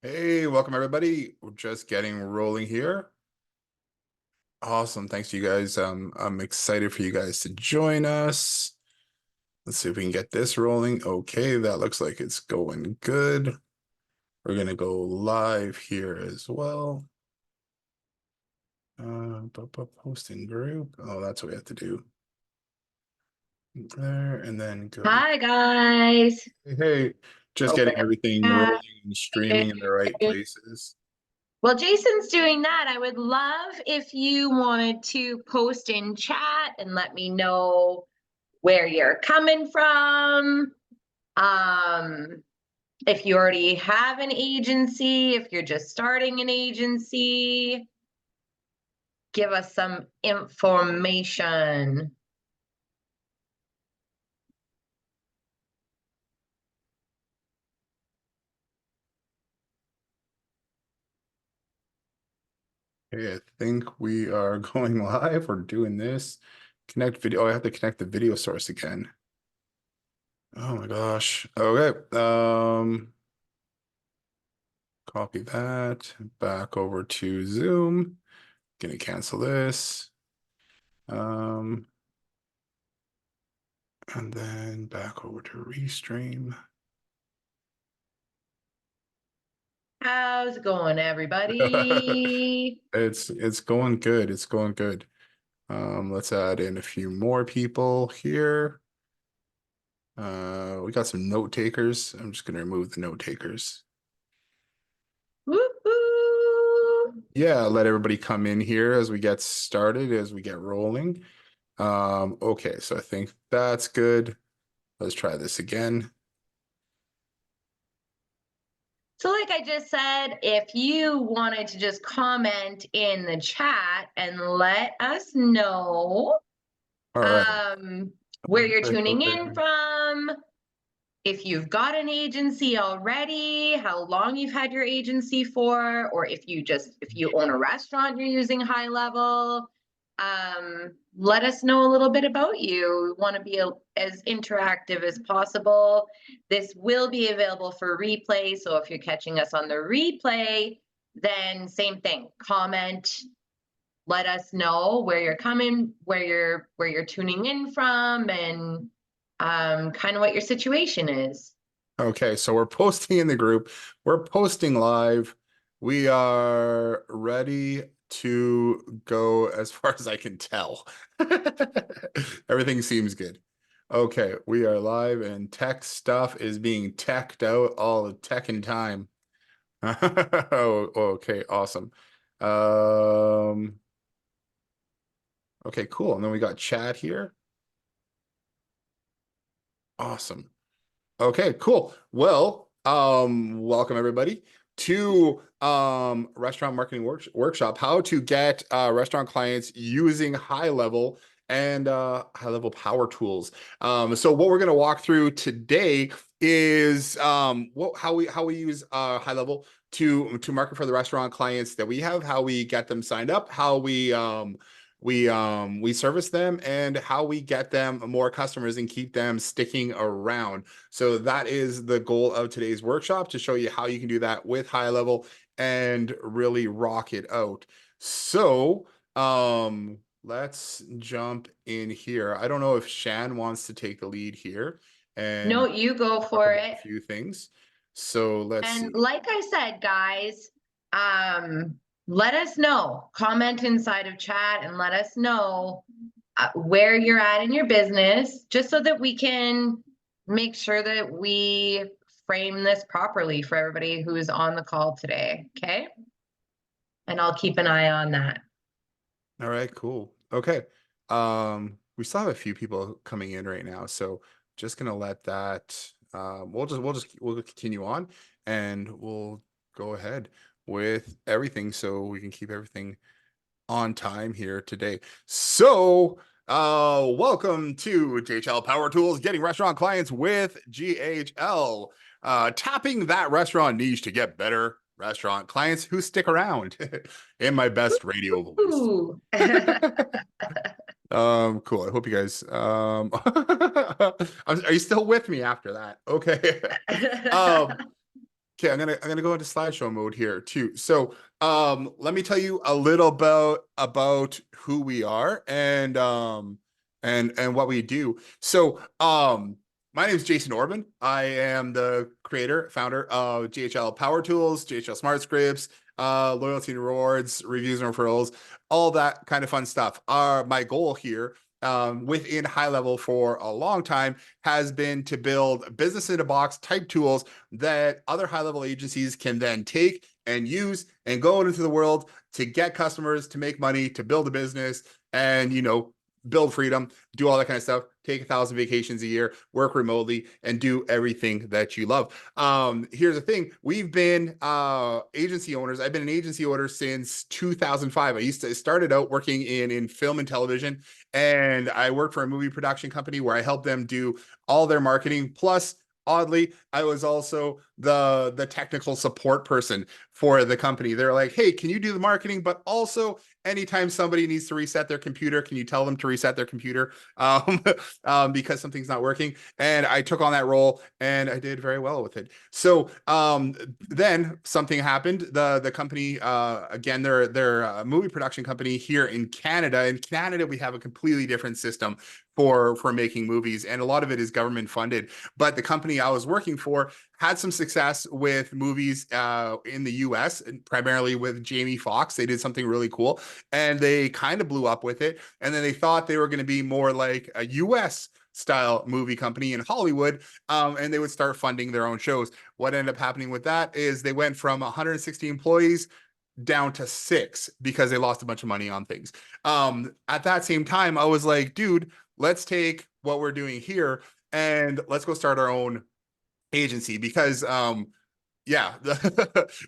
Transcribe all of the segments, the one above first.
Hey, welcome everybody. We're just getting rolling here. Awesome. Thanks to you guys. I'm excited for you guys to join us. Let's see if we can get this rolling. Okay, that looks like it's going good. We're gonna go live here as well. Posting group. Oh, that's what we have to do. There and then go. Hi guys. Hey, just getting everything rolling and streaming in the right Okay. places. Well, Jason's doing that. I would love if you wanted to post in chat and let me know where you're coming from. Um, if you already have an agency, if you're just starting an agency, give us some information. Okay, I think we are going live. We're doing this. Connect video. Oh, I have to connect the video source again. Oh my gosh. Okay. Copy that back over to Zoom. Gonna cancel this. Um, and then back over to Restream. How's it going, everybody? It's going good. It's going good. Let's add in a few more people here. We got some note takers. I'm just gonna remove the note takers. Woo-hoo! Yeah, let everybody come in here as we get started, as we get rolling. Okay, so I think that's good. Let's try this again. So, like I just said, if you wanted to just comment in the chat and let us know All right. um, where you're Click tuning over. in from, if you've got an agency already, how long you've had your agency for, or if you own a restaurant, you're using High Level. Let us know a little bit about you. We want to be as interactive as possible. This will be available for replay. So if you're catching us on the replay, then same thing. Comment, let us know where you're coming, where you're tuning in from, and kind of what your situation is. Okay, so we're posting in the group. We're posting live. We are ready to go as far as I can tell. Everything seems good. Okay, we are live and tech stuff is being teched out all the tech and time. Oh, okay, awesome. Um, okay, cool. And then we got chat here. Awesome. Okay, cool. Well, welcome everybody to Restaurant Marketing Workshop, how to get restaurant clients using high level and high level power tools. So what we're going to walk through today is how we use high level to market for the restaurant clients that we have, how we get them signed up, how we service them, and how we get them more customers and keep them sticking around. So that is the goal of today's workshop, to show you how you can do that with high level and really rock it out. So let's jump in here. I don't know if Shan wants to take the lead here No, and you go talk for about a it. few things. So let's And see. like I said, guys, let us know. Comment inside of chat and let us know where you're at in your business, just so that we can make sure that we frame this properly for everybody who's on the call today. Okay. And I'll keep an eye on that. All right, cool. Okay. We still have a few people coming in right now, so just gonna let that we'll continue on and we'll go ahead with everything so we can keep everything on time here today. So, welcome to GHL Power Tools, getting restaurant clients with GHL. Tapping that restaurant niche to get better restaurant clients who stick around in my best radio voice. Ooh. Cool. I hope you guys are you still with me after that? Okay. Um Okay, I'm gonna go into slideshow mode here too. So let me tell you a little about who we are and what we do. So my name is Jason Orban. I am the creator, founder of JHL Power Tools, JHL Smart Scripts, loyalty and rewards, reviews and referrals, all that kind of fun stuff. My goal here within high level for a long time has been to build business in a box type tools that other high level agencies can then take and use and go into the world to get customers, to make money, to build a business, and build freedom, do all that kind of stuff, take 1,000 vacations a year, work remotely, and do everything that you love. Here's the thing. We've been agency owners. I've been an agency owner since 2005. I started out working in film and television, and I worked for a movie production company where I helped them do all their marketing. Plus, oddly, I was also the technical support person for the company. They're like, hey, can you do the marketing? But also, anytime somebody needs to reset their computer, can you tell them to reset their computer because something's not working? And I took on that role and I did very well with it. So then something happened. The company, again, they're a movie production company here in Canada. In Canada, we have a completely different system for making movies, and a lot of it is government funded. But the company I was working for had some success with movies in the US, and primarily with Jamie Foxx. They did something really cool, and they kind of blew up with it. And then they thought they were going to be more like a US style movie company in Hollywood, and they would start funding their own shows. What ended up happening with that is they went from 160 employees down to 6 because they lost a bunch of money on things. At that same time, I was like, dude, let's take what we're doing here and let's go start our own agency because yeah,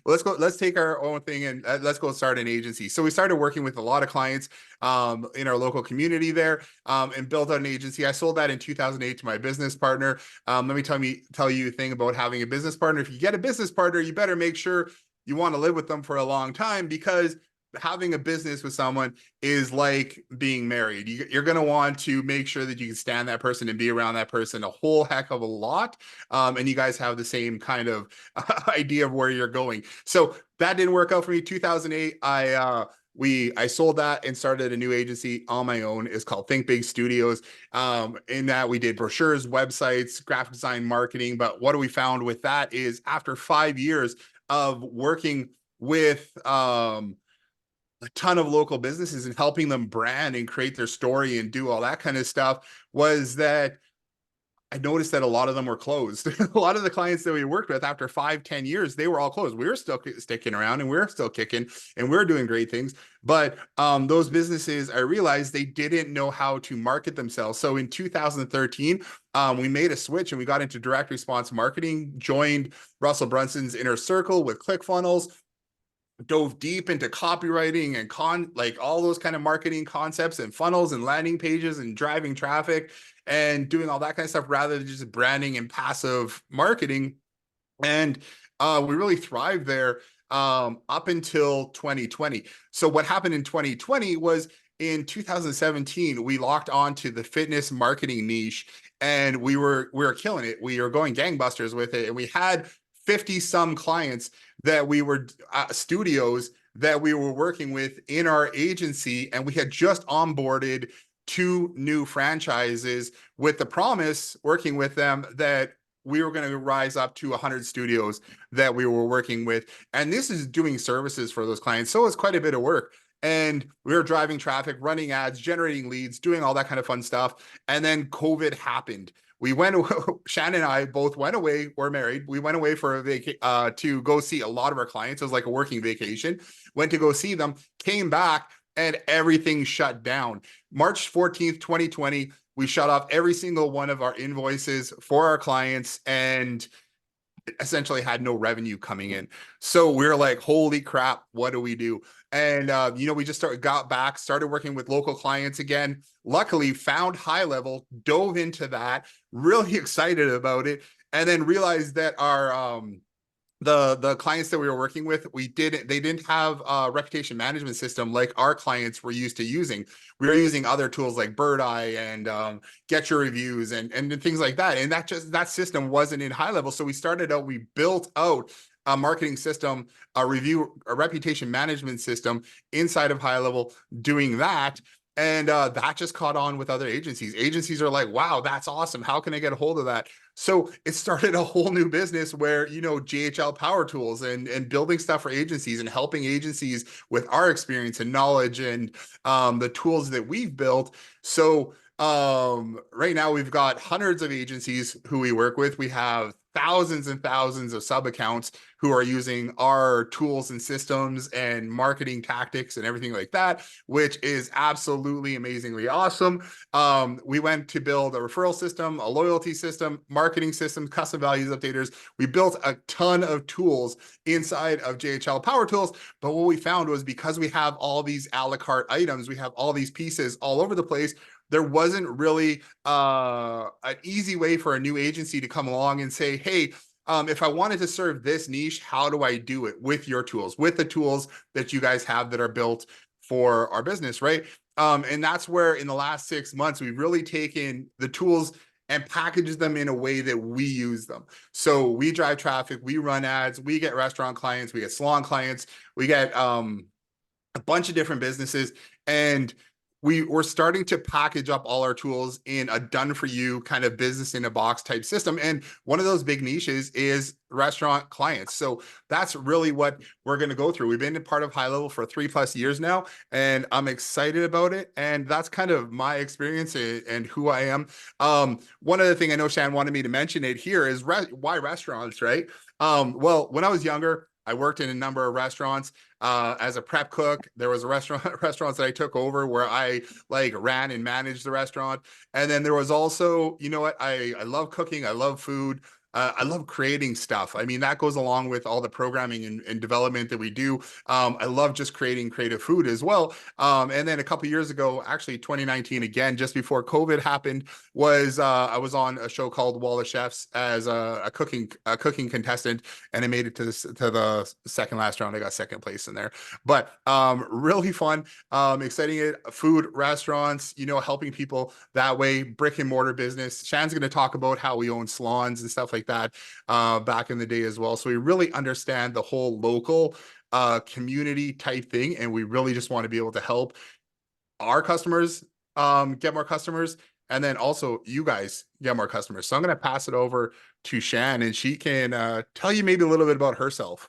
let's take our own thing and let's go start an agency. So we started working with a lot of clients in our local community there, and built out an agency. I sold that in 2008 to my business partner. Let me tell you a thing about having a business partner. If you get a business partner, you better make sure you want to live with them for a long time, because having a business with someone is like being married. You're going to want to make sure that you can stand that person and be around that person a whole heck of a lot. And you guys have the same kind of idea of where you're going. So that didn't work out for me. 2008, I sold that and started a new agency on my own. It's called Think Big Studios. In that we did brochures, websites, graphic design, marketing. But what we found with that is after 5 years of working with a ton of local businesses and helping them brand and create their story and do all that kind of stuff, was that I noticed that a lot of them were closed. A lot of the clients that we worked with after 5-10 years, they were all closed. We were still sticking around and we were still kicking and we are doing great things. But those businesses, I realized they didn't know how to market themselves. So in 2013, we made a switch and we got into direct response marketing, joined Russell Brunson's Inner Circle with ClickFunnels, dove deep into copywriting and like all those kind of marketing concepts and funnels and landing pages and driving traffic and doing all that kind of stuff rather than just branding and passive marketing. And we really thrived there up until 2020. So what happened in 2020 was, in 2017, we locked onto the fitness marketing niche, and we were killing it. We were going gangbusters with it, and we had 50 some clients that we were studios that we were working with in our agency, and we had just onboarded 2 new franchises with the promise, working with them, that we were going to rise up to 100 studios that we were working with. And this is doing services for those clients. So it's quite a bit of work. And we were driving traffic, running ads, generating leads, doing all that kind of fun stuff. And then COVID happened. We went, Shannon and I both went away. We're married. We went away for a to go see a lot of our clients. It was like a working vacation. Went to go see them, came back, and everything shut down. March 14th, 2020, we shut off every single one of our invoices for our clients and essentially had no revenue coming in. So we are like, holy crap, what do we do? And we just got back, started working with local clients again. Luckily, found High Level, dove into that, really excited about it, and then realized that our the clients that we were working with, they didn't have a reputation management system like our clients were used to using. We were using other tools like Bird Eye and Get Your Reviews and things like that. And that system wasn't in High Level. So we built out a marketing system, a reputation management system inside of High Level doing that. And that just caught on with other agencies. Agencies are like, wow, that's awesome. How can I get a hold of that? So it started a whole new business where, JHL Power Tools and building stuff for agencies and helping agencies with our experience and knowledge and the tools that we've built. So right now we've got hundreds of agencies who we work with. We have thousands and thousands of sub accounts who are using our tools and systems and marketing tactics and everything like that, which is absolutely amazingly awesome. We went to build a referral system, a loyalty system, marketing system, custom values updaters. We built a ton of tools inside of JHL Power Tools. But what we found was because we have all these a la carte items, we have all these pieces all over the place, there wasn't really an easy way for a new agency to come along and say, hey, if I wanted to serve this niche, how do I do it with your tools, with the tools that you guys have that are built for our business, right? And that's where in the last 6 months, we've really taken the tools and packaged them in a way that we use them. So we drive traffic, we run ads, we get restaurant clients, we get salon clients, we get a bunch of different businesses, and we're starting to package up all our tools in a done for you kind of business in a box type system. And one of those big niches is restaurant clients. So that's really what we're going to go through. We've been a part of High Level for 3+ years now, and I'm excited about it. And that's kind of my experience and who I am. One other thing I know Shan wanted me to mention it here is why restaurants, right? Well, when I was younger, I worked in a number of restaurants as a prep cook. There was a restaurants that I took over where I ran and managed the restaurant. And then there was also, I love cooking. I love food. I love creating stuff. I mean, that goes along with all the programming and development that we do. I love just creating creative food as well. And then a couple years ago, actually 2019, again, just before COVID happened, was I was on a show called Wall of Chefs as a cooking contestant, and I made it to the second last round. I got second place in there, but really fun, exciting. Food, restaurants, helping people that way, brick and mortar business. Shan's going to talk about how we own salons and stuff like that back in the day as well. So we really understand the whole local community type thing, and we really just want to be able to help our customers get more customers, and then also you guys get more customers. So I'm going to pass it over to Shan, and she can tell you maybe a little bit about herself.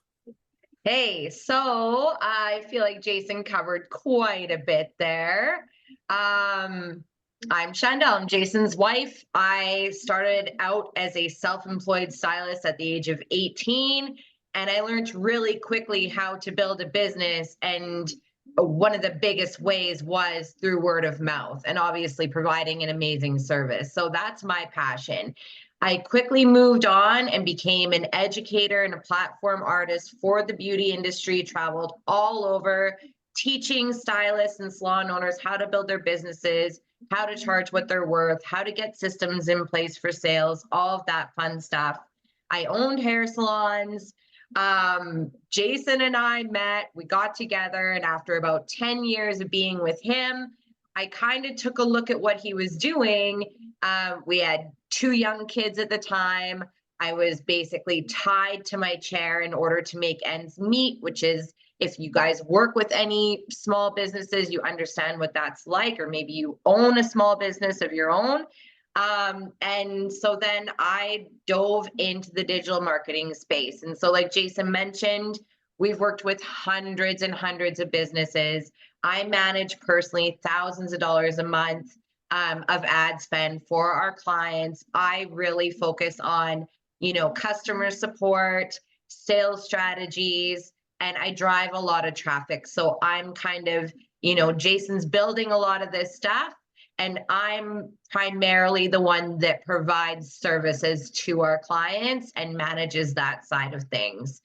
Hey, so I feel like Jason covered quite a bit there. I'm Shandell, I'm Jason's wife. I started out as a self-employed stylist at the age of 18, and I learned really quickly how to build a business. And one of the biggest ways was through word of mouth and obviously providing an amazing service. So that's my passion. I quickly moved on and became an educator and a platform artist for the beauty industry, traveled all over teaching stylists and salon owners how to build their businesses, how to charge what they're worth, how to get systems in place for sales, all of that fun stuff. I owned hair salons. Jason and I met, we got together, and after about 10 years of being with him, I kind of took a look at what he was doing. We had 2 young kids at the time. I was basically tied to my chair in order to make ends meet, which is, if you guys work with any small businesses, you understand what that's like, or maybe you own a small business of your own. And so then I dove into the digital marketing space. And so, like Jason mentioned, we've worked with hundreds and hundreds of businesses. I manage personally thousands of dollars a month of ad spend for our clients. I really focus on, customer support, sales strategies, and I drive a lot of traffic. So I'm kind of, Jason's building a lot of this stuff, and I'm primarily the one that provides services to our clients and manages that side of things.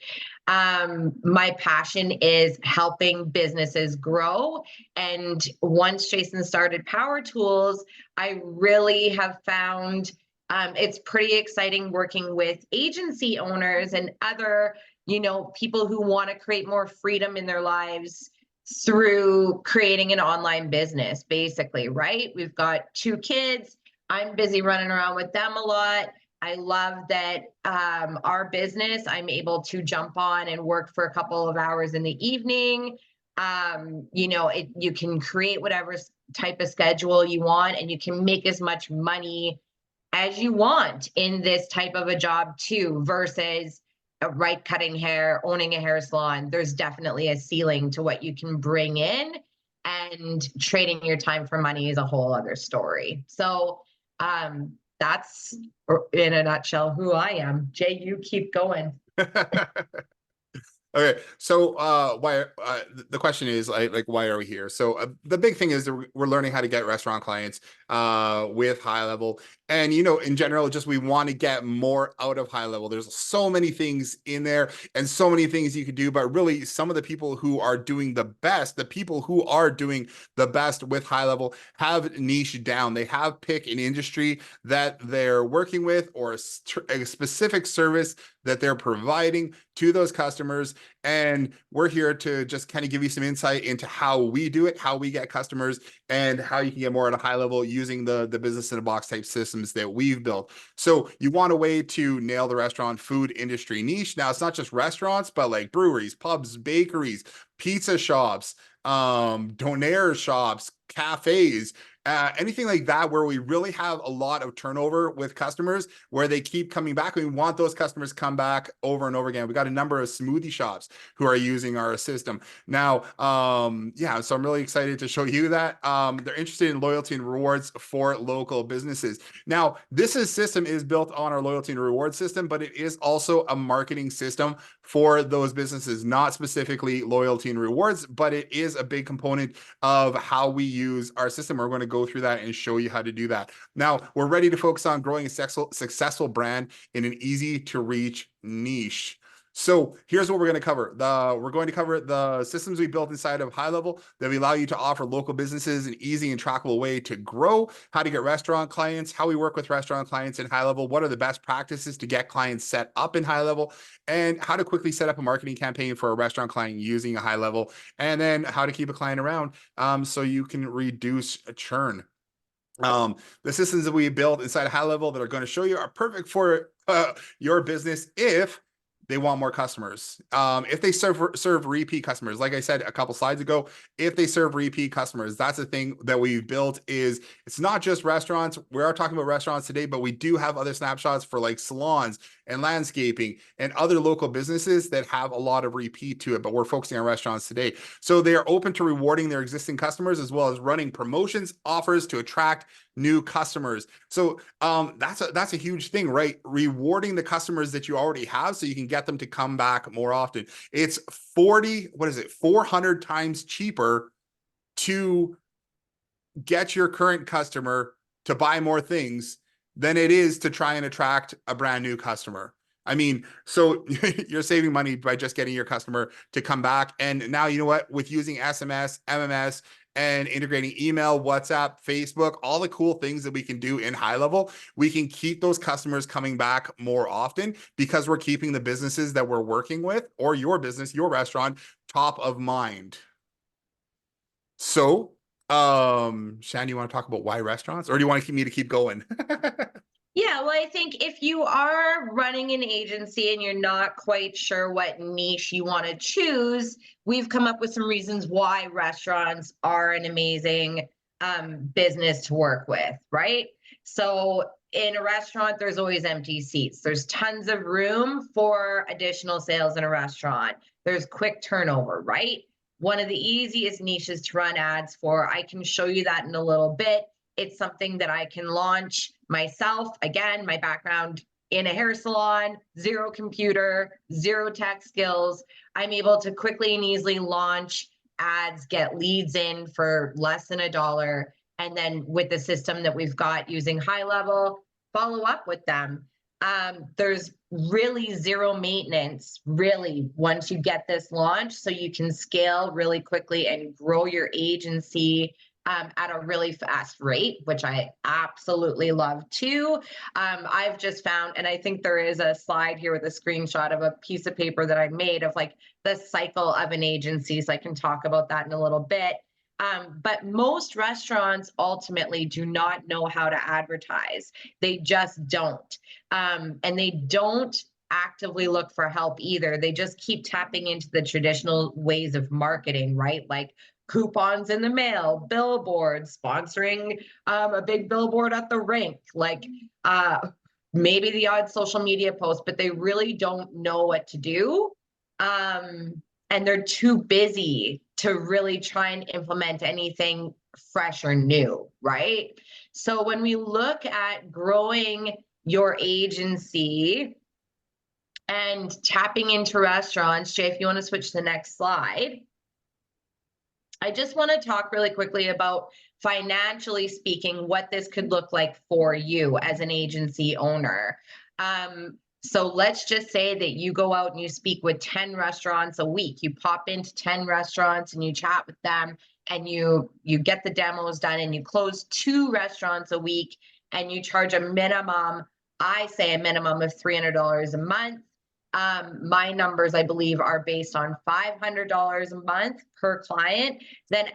My passion is helping businesses grow. And once Jason started Power Tools, I really have found it's pretty exciting working with agency owners and other, people who want to create more freedom in their lives through creating an online business, basically, right? We've got 2 kids. I'm busy running around with them a lot. I love that our business, I'm able to jump on and work for a couple of hours in the evening. You know, you can create whatever type of schedule you want, and you can make as much money as you want in this type of a job too, versus right cutting hair, owning a hair salon. There's definitely a ceiling to what you can bring in, and trading your time for money is a whole other story. So that's in a nutshell who I am. Jay, you keep going. Okay, so why the question is like why are we here? So the big thing is that we're learning how to get restaurant clients with high level, and you know, in general, just we want to get more out of high level. There's so many things in there and so many things you could do, but really some of the people who are doing the best, the people who are doing the best with high level have niche down. They have pick an industry that they're working with, or a specific service that they're providing to those customers. And we're here to just kind of give you some insight into how we do it, how we get customers, and how you can get more at a high level using the business in a box type systems that we've built. So you want a way to nail the restaurant food industry niche. Now, it's not just restaurants, but like breweries, pubs, bakeries, pizza shops, donair shops, cafes, anything like that, where we really have a lot of turnover with customers, where they keep coming back. We want those customers to come back over and over again. We got a number of smoothie shops who are using our system now. Yeah, so I'm really excited to show you that. They're interested in loyalty and rewards for local businesses. Now, system is built on our loyalty and reward system, but it is also a marketing system for those businesses, not specifically loyalty and rewards, but it is a big component of how we use our system. We're going to go through that and show you how to do that. Now, we're ready to focus on growing a successful brand in an easy to reach niche. So here's what we're going to cover. We're going to cover the systems we built inside of High Level that we allow you to offer local businesses an easy and trackable way to grow, how to get restaurant clients, how we work with restaurant clients in High Level, what are the best practices to get clients set up in High Level, and how to quickly set up a marketing campaign for a restaurant client using a High Level, and then how to keep a client around so you can reduce churn. The systems that we built inside High Level that are going to show you are perfect for your business if they want more customers. If they serve repeat customers, like I said a couple slides ago, if they serve repeat customers, that's the thing that we've built. Is it's not just restaurants. We are talking about restaurants today, but we do have other snapshots for like salons and landscaping and other local businesses that have a lot of repeat to it, but we're focusing on restaurants today. So they are open to rewarding their existing customers as well as running promotions, offers to attract new customers. So that's a huge thing, right? Rewarding the customers that you already have so you can get them to come back more often. It's 400 times cheaper to get your current customer to buy more things than it is to try and attract a brand new customer. I mean, so you're saving money by just getting your customer to come back. And now, you know what, with using SMS, MMS, and integrating email, WhatsApp, Facebook, all the cool things that we can do in High Level, we can keep those customers coming back more often because we're keeping the businesses that we're working with, or your business, your restaurant, top of mind. So, Shan, you want to talk about why restaurants, or do you want me to keep going? Yeah, well, I think if you are running an agency and you're not quite sure what niche you want to choose, we've come up with some reasons why restaurants are an amazing business to work with, right? So in a restaurant, there's always empty seats. There's tons of room for additional sales in a restaurant. There's quick turnover, right? One of the easiest niches to run ads for. I can show you that in a little bit. It's something that I can launch myself. Again, my background in a hair salon, zero computer, zero tech skills. I'm able to quickly and easily launch ads, get leads in for less than $1. And then with the system that we've got using High Level, follow up with them. There's really zero maintenance, really, once you get this launched, so you can scale really quickly and grow your agency at a really fast rate, which I absolutely love too. I've just found, and I think there is a slide here with a screenshot of a piece of paper that I made of like the cycle of an agency. So I can talk about that in a little bit. But most restaurants ultimately do not know how to advertise. They just don't. And they don't actively look for help either. They just keep tapping into the traditional ways of marketing, right? Like coupons in the mail, billboards, sponsoring a big billboard at the rink, like maybe the odd social media post, but they really don't know what to do. And they're too busy to really try and implement anything fresh or new, right? So when we look at growing your agency and tapping into restaurants, Jay, if you want to switch to the next slide, I just want to talk really quickly about, financially speaking, what this could look like for you as an agency owner. So let's just say that you go out and you speak with 10 restaurants a week. You pop into 10 restaurants and you chat with them, and you get the demos done, and you close 2 restaurants a week, and you charge a minimum, I say a minimum of $300 a month. My numbers, I believe, are based on $500 a month per client. Then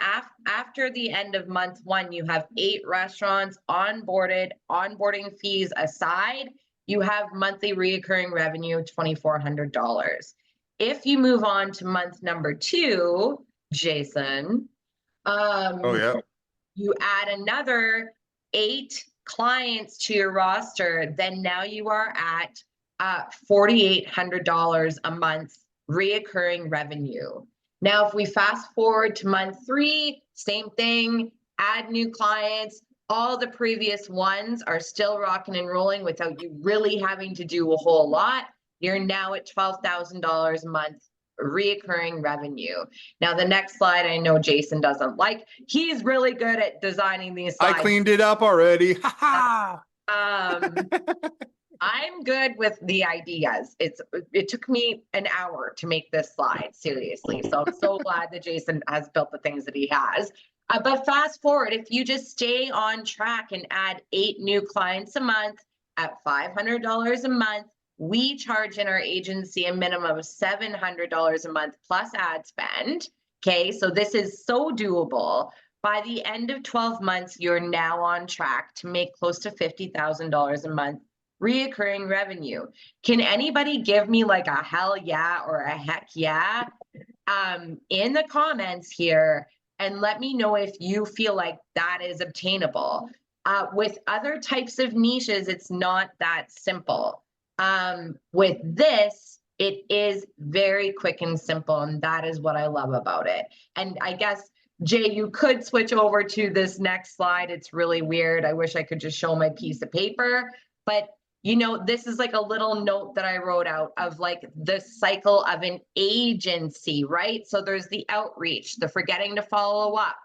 after the end of month 1, you have 8 restaurants onboarded, onboarding fees aside, you have monthly reoccurring revenue, $2,400. If you move on to month number 2, Jason, Oh yeah. you add another 8 clients to your roster, then now you are at $4,800 a month reoccurring revenue. Now, if we fast forward to month 3, same thing, add new clients. All the previous ones are still rocking and rolling without you really having to do a whole lot. You're now at $12,000 a month reoccurring revenue. Now, the next slide, I know Jason doesn't like. He's really good at designing these I slides. cleaned it up already. Ha I'm good with the ideas. It took me an hour to make this slide, seriously. So I'm so glad that Jason has built the things that he has. But fast forward, if you just stay on track and add 8 new clients a month at $500 a month, we charge in our agency a minimum of $700 a month plus ad spend. Okay, so this is so doable. By the end of 12 months, you're now on track to make close to $50,000 a month reoccurring revenue. Can anybody give me like a hell yeah or a heck yeah in the comments here, and let me know if you feel like that is obtainable. With other types of niches, it's not that simple. With this, it is very quick and simple, and that is what I love about it. And I guess, Jay, you could switch over to this next slide. It's really weird. I wish I could just show my piece of paper, but you know, this is like a little note that I wrote out of like the cycle of an agency, right? So there's the outreach, the forgetting to follow up,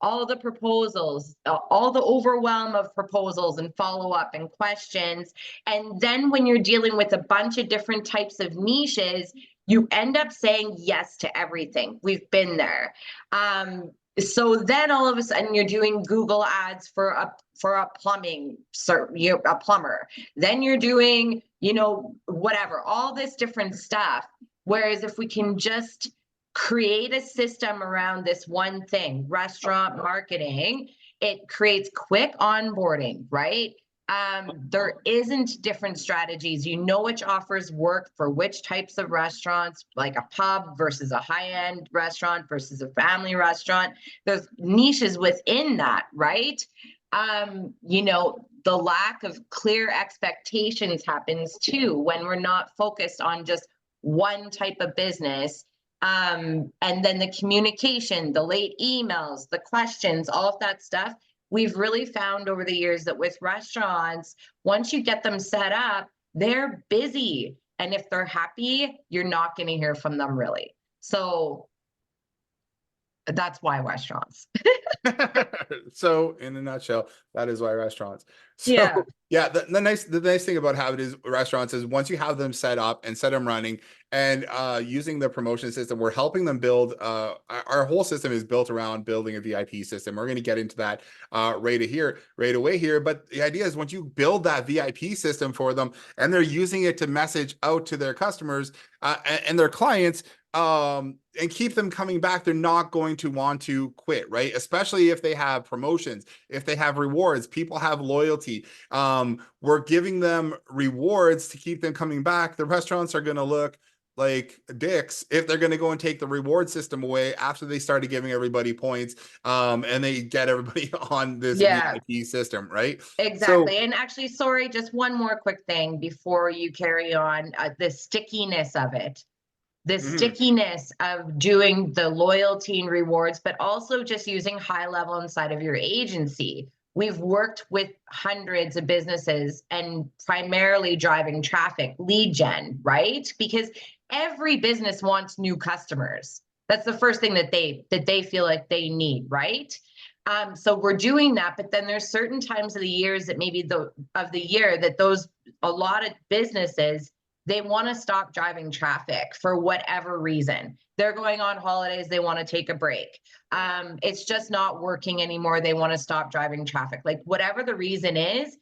all the proposals, all the overwhelm of proposals and follow up and questions. And then when you're dealing with a bunch of different types of niches, you end up saying yes to everything. We've been there. So then all of a sudden you're doing Google ads for a plumbing, a plumber. Then you're doing, you know, whatever, all this different stuff. Whereas if we can just create a system around this one thing, restaurant marketing, it creates quick onboarding, right? There isn't different strategies. You know which offers work for which types of restaurants, like a pub versus a high-end restaurant versus a family restaurant. There's niches within that, right? You know, the lack of clear expectations happens too when we're not focused on just one type of business. And then the communication, the late emails, the questions, all of that stuff. We've really found over the years that with restaurants, once you get them set up, they're busy. And if they're happy, you're not going to hear from them really. So that's why restaurants. So in a nutshell, that is why restaurants. So Yeah. yeah, the nice thing about Habit is restaurants is once you have them set up and set them running and using the promotion system, we're helping them build our whole system is built around building a VIP system. We're going to get into that right away here. But the idea is once you build that VIP system for them and they're using it to message out to their customers and their clients, and keep them coming back, they're not going to want to quit, right? Especially if they have promotions, if they have rewards, people have loyalty. We're giving them rewards to keep them coming back. The restaurants are going to look like dicks if they're going to go and take the reward system away after they started giving everybody points, and they get everybody on this Yeah. VIP system, right? So Exactly. And actually, sorry, just one more quick thing before you carry on, the stickiness of it. The mhm. stickiness of doing the loyalty and rewards, but also just using high level inside of your agency. We've worked with hundreds of businesses and primarily driving traffic, lead gen, right? Because every business wants new customers. That's the first thing that they feel like they need, right? So we're doing that, but then there's certain times of the years that maybe of the year that those a lot of businesses, they want to stop driving traffic for whatever reason. They're going on holidays, they want to take a break. It's just not working anymore. They want to stop driving traffic. Like whatever the reason is,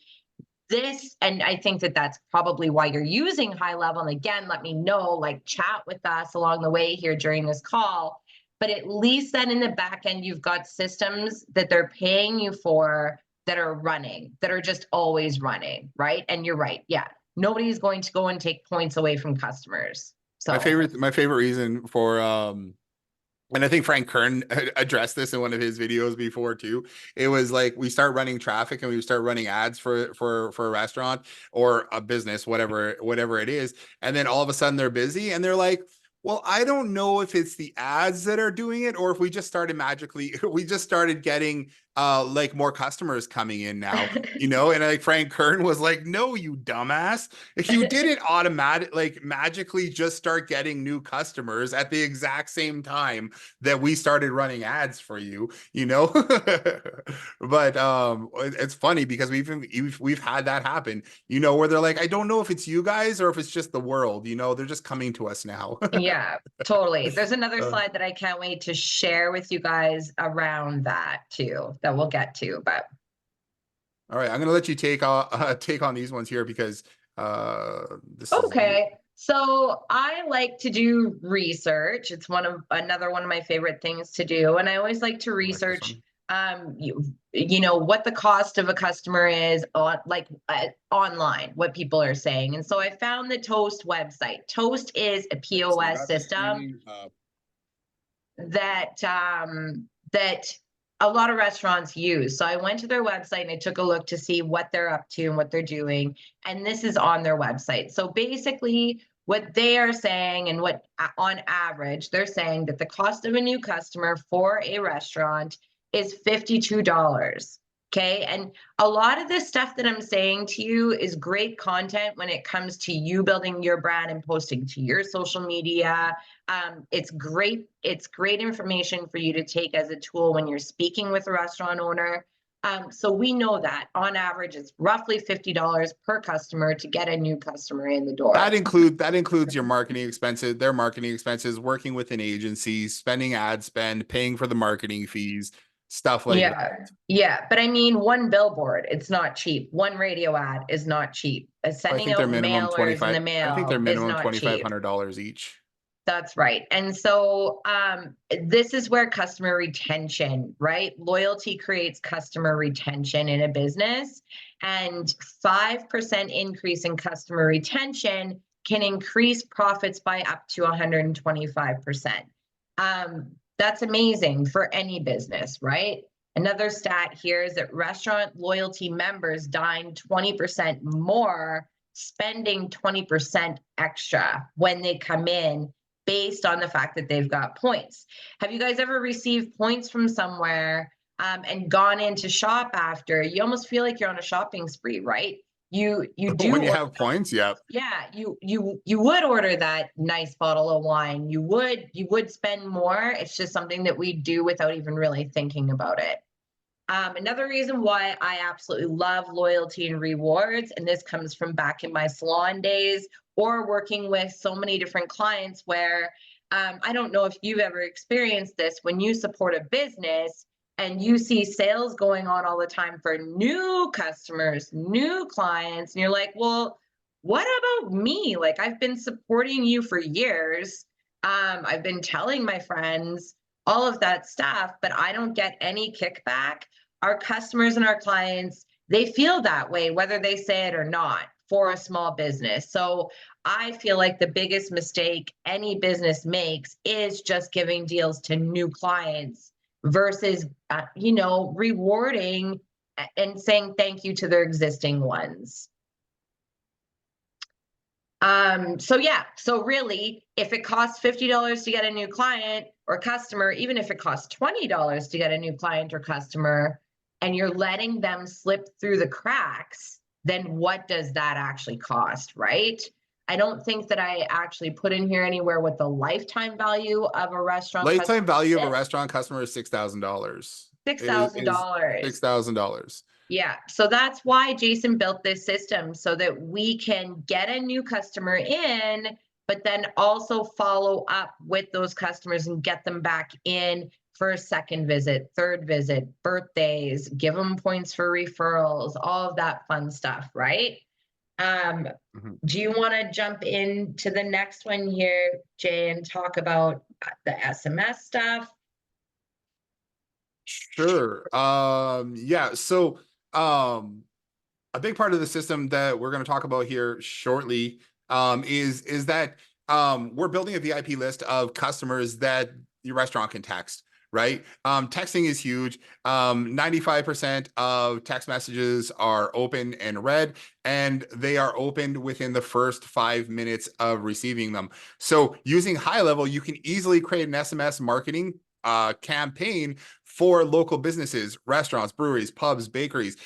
and I think that that's probably why you're using high level. And again, let me know, like chat with us along the way here during this call. But at least then in the back end, you've got systems that they're paying you for that are running, that are just always running, right? And you're right. Yeah. Nobody's going to go and take points away from customers. So, My favorite reason for and I think Frank Kern addressed this in one of his videos before too. It was like we start running traffic and we start running ads for a restaurant or a business, whatever it is, and then all of a sudden they're busy and they're like, well, I don't know if it's the ads that are doing it or if we just started magically we just started getting like more customers coming in now, you know. And like Frank Kern was like, no, you dumbass, if you didn't automatic like magically just start getting new customers at the exact same time that we started running ads for you, you know. But it's funny because we've had that happen, you know, where they're like, I don't know if it's you guys or if it's just the world, you know, they're just coming to us now. yeah, totally. There's another Uh, slide that I can't wait to share with you guys around that too, that we'll get to. But all right, I'm gonna let you take on these ones here because this is okay. So I like to do research. It's another one of my favorite things to do. And I always like to I like this research one. you know what the cost of a customer is on online, what people are saying. And so I found the Toast website. Toast is a So you POS got the system streaming that a lot of restaurants use. So I went to their website and I took a look to see what they're up to and what they're doing. And this is on their website. So basically, what they are saying, and what on average, they're saying that the cost of a new customer for a restaurant is $52. Okay. And a lot of this stuff that I'm saying to you is great content when it comes to you building your brand and posting to your social media. It's great. It's great information for you to take as a tool when you're speaking with a restaurant owner. So we know that on average, it's roughly $50 per customer to get a new customer in the door. that includes your marketing expenses, their marketing expenses, working with an agency, spending ad spend, paying for the marketing fees, stuff like that. Yeah, yeah. But I mean, one billboard, it's not cheap. One radio ad is not cheap. I Sending think they're out minimum mailers in the 25. I think they're mail is minimum not twenty five cheap. hundred dollars each. That's right. And so this is where customer retention, right? Loyalty creates customer retention in a business. And 5% increase in customer retention can increase profits by up to 125%. That's amazing for any business, right? Another stat here is that restaurant loyalty members dine 20% more, spending 20% extra when they come in based on the fact that they've got points. Have you guys ever received points from somewhere and gone in to shop after? You almost feel like you're on a shopping spree, right? You When do you order, have points, yeah. yeah, you would order that nice bottle of wine. You would spend more. It's just something that we do without even really thinking about it. Another reason why I absolutely love loyalty and rewards, and this comes from back in my salon days or working with so many different clients where I don't know if you've ever experienced this when you support a business and you see sales going on all the time for new customers, new clients, and you're like, well, what about me? Like, I've been supporting you for years. I've been telling my friends all of that stuff, but I don't get any kickback. Our customers and our clients, they feel that way, whether they say it or not, for a small business. So I feel like the biggest mistake any business makes is just giving deals to new clients versus, rewarding and saying thank you to their existing ones. So yeah, so really, if it costs $50 to get a new client or customer, even if it costs $20 to get a new client or customer, and you're letting them slip through the cracks, then what does that actually cost, right? I don't think that I actually put in here anywhere what the lifetime value of a restaurant Lifetime customer value of a is. restaurant customer is $6,000. Six thousand Is dollars. $6,000. Yeah, so that's why Jason built this system so that we can get a new customer in, but then also follow up with those customers and get them back in for a second visit, third visit, birthdays, give them points for referrals, all of that fun stuff, right? Um, Mhm. do you want to jump into the next one here, Jay, and talk about the SMS stuff? Sure. Yeah. So, a big part of the system that we're going to talk about here shortly, is that we're building a VIP list of customers that your restaurant can text. Right. Texting is huge. 95% of text messages are open and read, and they are opened within the first 5 minutes of receiving them. So using High Level, you can easily create an SMS marketing campaign for local businesses, restaurants, breweries, pubs, bakeries.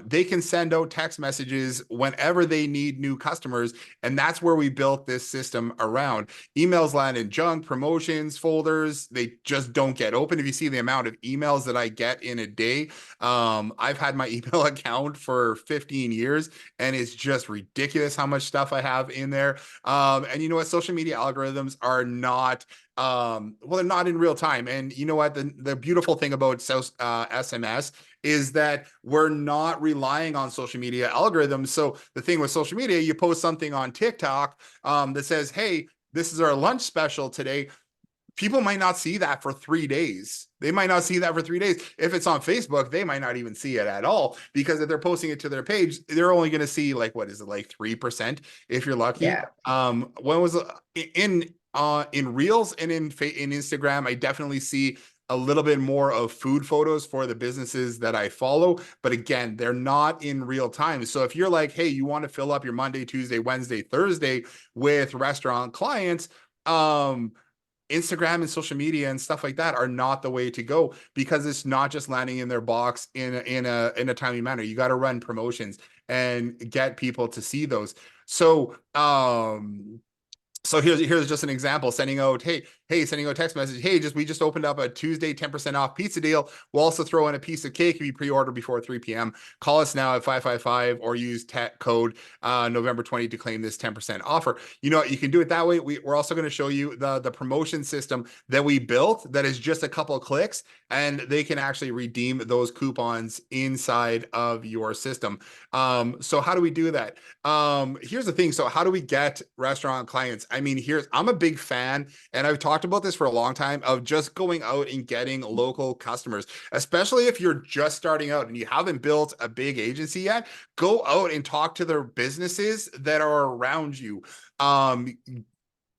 They can send out text messages whenever they need new customers. And that's where we built this system around. Emails land in junk, promotions, folders, they just don't get open. If you see the amount of emails that I get in a day, I've had my email account for 15 years, and it's just ridiculous how much stuff I have in there. And you know what? Social media algorithms are not well, they're not in real time. And you know what? The beautiful thing about SMS is that we're not relying on social media algorithms. So the thing with social media, you post something on TikTok that says, hey, this is our lunch special today. People might not see that for 3 days. They might not see that for 3 days. If it's on Facebook, they might not even see it at all, because if they're posting it to their page, they're only going to see, like, what is it, like 3% if you're lucky. Yeah. When was in Reels and in Instagram, I definitely see a little bit more of food photos for the businesses that I follow. But again, they're not in real time. So if you're like, hey, you want to fill up your Monday, Tuesday, Wednesday, Thursday with restaurant clients, Instagram and social media and stuff like that are not the way to go, because it's not just landing in their box in a timely manner. You got to run promotions and get people to see those. So here's just an example, sending out, sending out text message. Hey, we just opened up a Tuesday 10% off pizza deal. We'll also throw in a piece of cake if you pre-order before 3 p.m. Call us now at 555 or use code November 20 to claim this 10% offer. You know, you can do it that way. We're also going to show you the promotion system that we built that is just a couple of clicks, and they can actually redeem those coupons inside of your system. So how do we do that? Here's the thing. So how do we get restaurant clients? I mean, I'm a big fan, and I've talked about this for a long time, of just going out and getting local customers, especially if you're just starting out and you haven't built a big agency yet. Go out and talk to the businesses that are around you.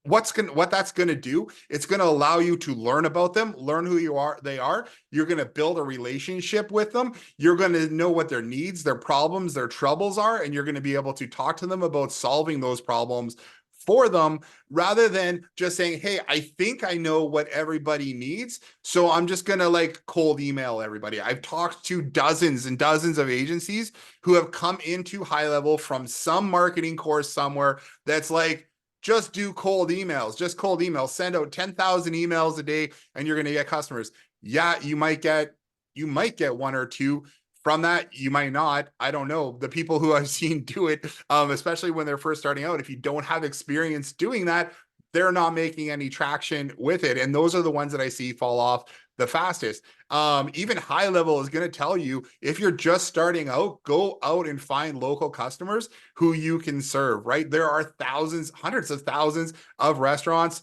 What that's going to do, it's going to allow you to learn about them, learn who they are. You're going to build a relationship with them. You're going to know what their needs, their problems, their troubles are, and you're going to be able to talk to them about solving those problems for them, rather than just saying, hey, I think I know what everybody needs, so I'm just going to like cold email everybody. I've talked to dozens and dozens of agencies who have come into High Level from some marketing course somewhere that's like, just do cold emails, send out 10,000 emails a day and you're going to get customers. Yeah, you might get You might get one or two from that. You might not. I don't know. The people who I've seen do it, especially when they're first starting out, if you don't have experience doing that, they're not making any traction with it. And those are the ones that I see fall off the fastest. Even High Level is going to tell you, if you're just starting out, go out and find local customers who you can serve, right? There are thousands, hundreds of thousands of restaurants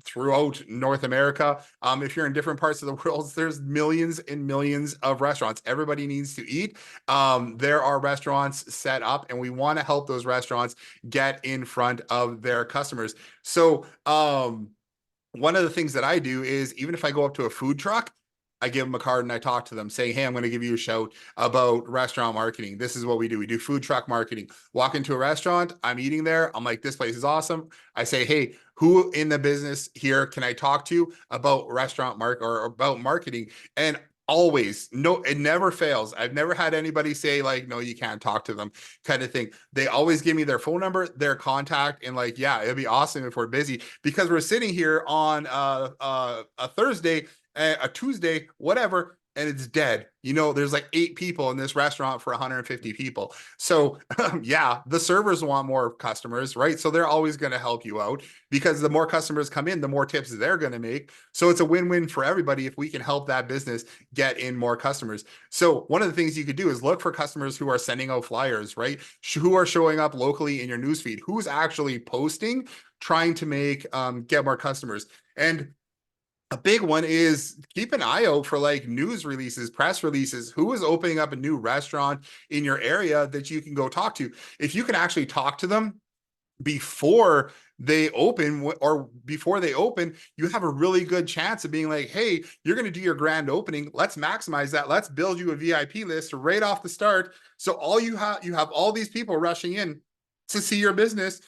throughout North America. If you're in different parts of the world, there's millions and millions of restaurants. Everybody needs to eat. There are restaurants set up, and we want to help those restaurants get in front of their customers. So one of the things that I do is, even if I go up to a food truck, I give them a card and I talk to them saying, hey, I'm going to give you a shout about restaurant marketing. This is what we do. We do food truck marketing. Walk into a restaurant, I'm eating there. I'm like, this place is awesome. I say, hey, who in the business here can I talk to about restaurant or about marketing? And always, no, it never fails. I've never had anybody say like, no, you can't talk to them kind of thing. They always give me their phone number, their contact, and like, yeah, it'd be awesome if we're busy, because we're sitting here on a Thursday, a Tuesday, whatever, and it's dead. You know, there's like 8 people in this restaurant for 150 people. So yeah, the servers want more customers, right? So they're always going to help you out, because the more customers come in, the more tips they're going to make. So it's a win-win for everybody if we can help that business get in more customers. So one of the things you could do is look for customers who are sending out flyers, right? Who are showing up locally in your newsfeed, who's actually posting, trying to make get more customers. And a big one is keep an eye out for like news releases, press releases. Who is opening up a new restaurant in your area that you can go talk to? If you can actually talk to them before they open, or before they open, you have a really good chance of being like, hey, you're going to do your grand opening. Let's maximize that. Let's build you a VIP list right off the start. So all you have all these people rushing in to see your business.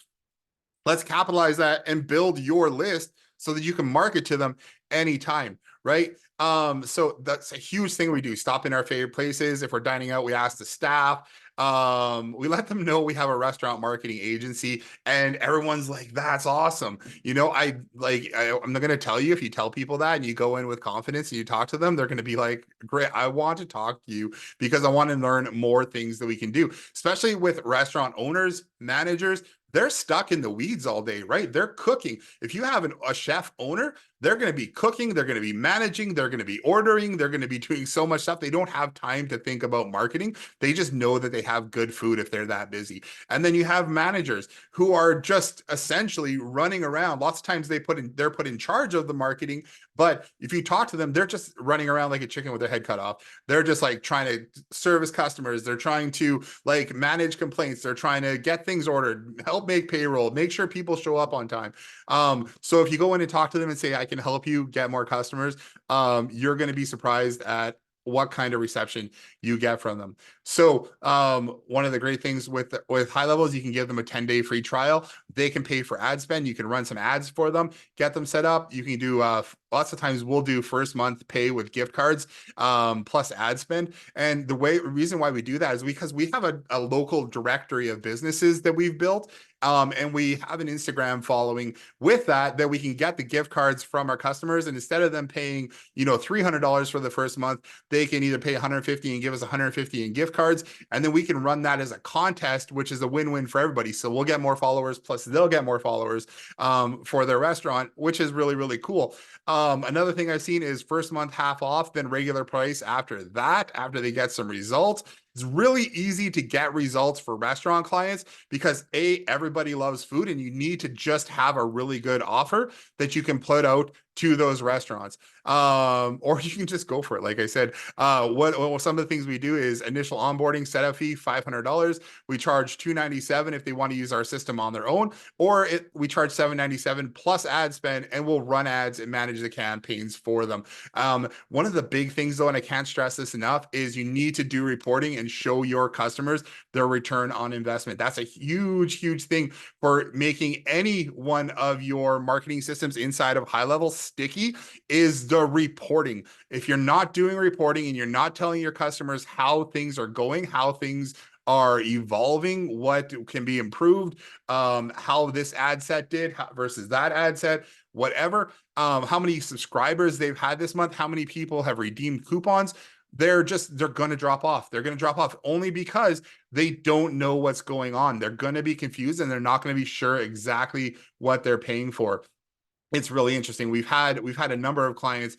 Let's capitalize that and build your list so that you can market to them anytime, right? So that's a huge thing we do. Stop in our favorite places. If we're dining out, we ask the staff. We let them know we have a restaurant marketing agency, and everyone's like, that's awesome. You know, I'm not going to tell you, if you tell people that and you go in with confidence and you talk to them, they're going to be like, great, I want to talk to you because I want to learn more things that we can do, especially with restaurant owners, managers. They're stuck in the weeds all day, right? They're cooking. If you have a chef owner, they're going to be cooking, they're going to be managing, they're going to be ordering, they're going to be doing so much stuff. They don't have time to think about marketing. They just know that they have good food if they're that busy. And then you have managers who are just essentially running around. Lots of times they're put in charge of the marketing, but if you talk to them, they're just running around like a chicken with their head cut off. They're just like trying to service customers. They're trying to like manage complaints. They're trying to get things ordered, help make payroll, make sure people show up on time. So if you go in and talk to them and say, I can help you get more customers, you're going to be surprised at what kind of reception you get from them. So one of the great things with High Level is you can give them a 10-day free trial. They can pay for ad spend. You can run some ads for them, get them set up. You can do lots of times we'll do first month pay with gift cards plus ad spend. And the reason why we do that is because we have a local directory of businesses that we've built. And we have an Instagram following with that we can get the gift cards from our customers. And instead of them paying, $300 for the first month, they can either pay $150 and give us $150 in gift cards. And then we can run that as a contest, which is a win-win for everybody. So we'll get more followers, plus they'll get more followers for their restaurant, which is really, really cool. Another thing I've seen is first month half off, then regular price after that, after they get some results. It's really easy to get results for restaurant clients because everybody loves food, and you need to just have a really good offer that you can put out to those restaurants. Or you can just go for it. Like I said, what some of the things we do is initial onboarding setup fee, $500. We charge $297 if they want to use our system on their own, or we charge $797 plus ad spend, and we'll run ads and manage the campaigns for them. One of the big things though, and I can't stress this enough, is you need to do reporting and show your customers their return on investment. That's a huge, huge thing for making any one of your marketing systems inside of High Level sticky, is the reporting. If you're not doing reporting and you're not telling your customers how things are going, how things are evolving, what can be improved, how this ad set did versus that ad set, whatever, how many subscribers they've had this month, how many people have redeemed coupons, they're going to drop off. They're going to drop off only because they don't know what's going on. They're going to be confused and they're not going to be sure exactly what they're paying for. It's really interesting. We've had a number of clients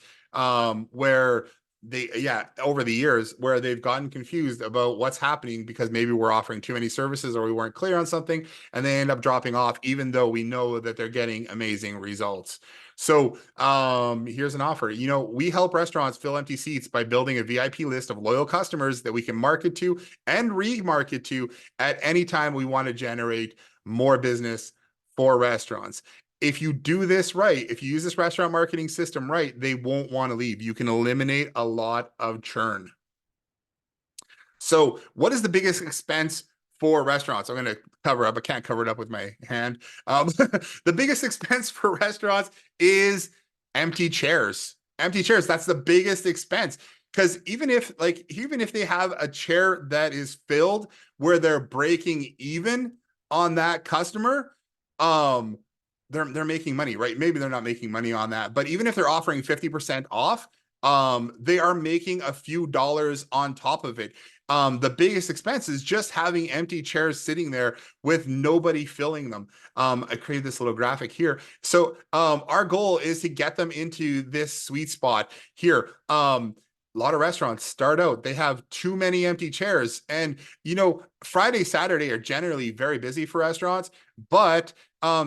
where over the years where they've gotten confused about what's happening because maybe we're offering too many services or we weren't clear on something, and they end up dropping off even though we know that they're getting amazing results. So here's an offer. We help restaurants fill empty seats by building a VIP list of loyal customers that we can market to and remarket to at any time we want to generate more business for restaurants. If you do this right, if you use this restaurant marketing system right, they won't want to leave. You can eliminate a lot of churn. So what is the biggest expense for restaurants? I'm going to cover up. I can't cover it up with my hand. The biggest expense for restaurants is empty chairs. Empty chairs. That's the biggest expense. Because even if they have a chair that is filled where they're breaking even on that customer, they're making money, right? Maybe they're not making money on that, but even if they're offering 50% off, they are making a few dollars on top of it. The biggest expense is just having empty chairs sitting there with nobody filling them. I created this little graphic here. So our goal is to get them into this sweet spot here. A lot of restaurants start out, they have too many empty chairs, and Friday, Saturday are generally very busy for restaurants, but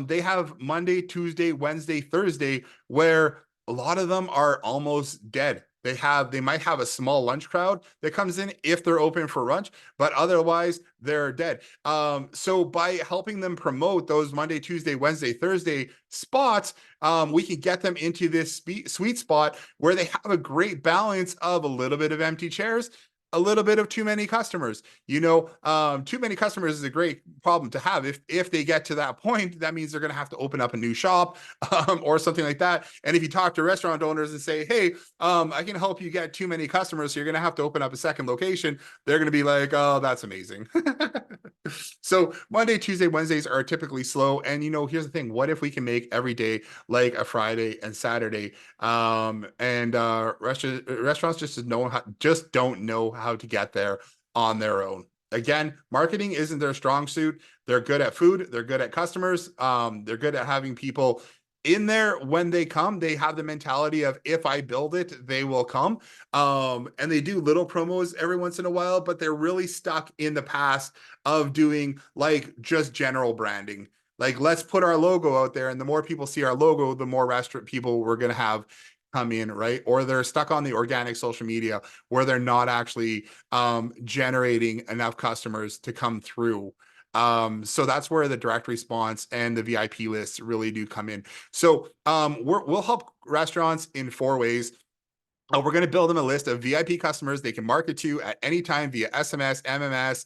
they have Monday, Tuesday, Wednesday, Thursday where a lot of them are almost dead. They might have a small lunch crowd that comes in if they're open for lunch, but otherwise they're dead. So by helping them promote those Monday, Tuesday, Wednesday, Thursday spots, we can get them into this sweet spot where they have a great balance of a little bit of empty chairs, a little bit of too many customers. Too many customers is a great problem to have. If they get to that point, that means they're going to have to open up a new shop or something like that. And if you talk to restaurant owners and say, hey, I can help you get too many customers, so you're going to have to open up a second location, they're going to be like, oh, that's amazing. So Monday, Tuesday, Wednesdays are typically slow. And here's the thing: what if we can make every day like a Friday and Saturday? Restaurants just don't know how to get there on their own. Again, marketing isn't their strong suit. They're good at food. They're good at customers. They're good at having people in there when they come. They have the mentality of, if I build it, they will come. And they do little promos every once in a while, but they're really stuck in the past of doing like just general branding. Like, let's put our logo out there, and the more people see our logo, the more restaurant people we're going to have come in, right? Or they're stuck on the organic social media where they're not actually generating enough customers to come through. So that's where the direct response and the VIP lists really do come in. So we'll help restaurants in 4 ways. We're going to build them a list of VIP customers they can market to at any time via SMS, MMS.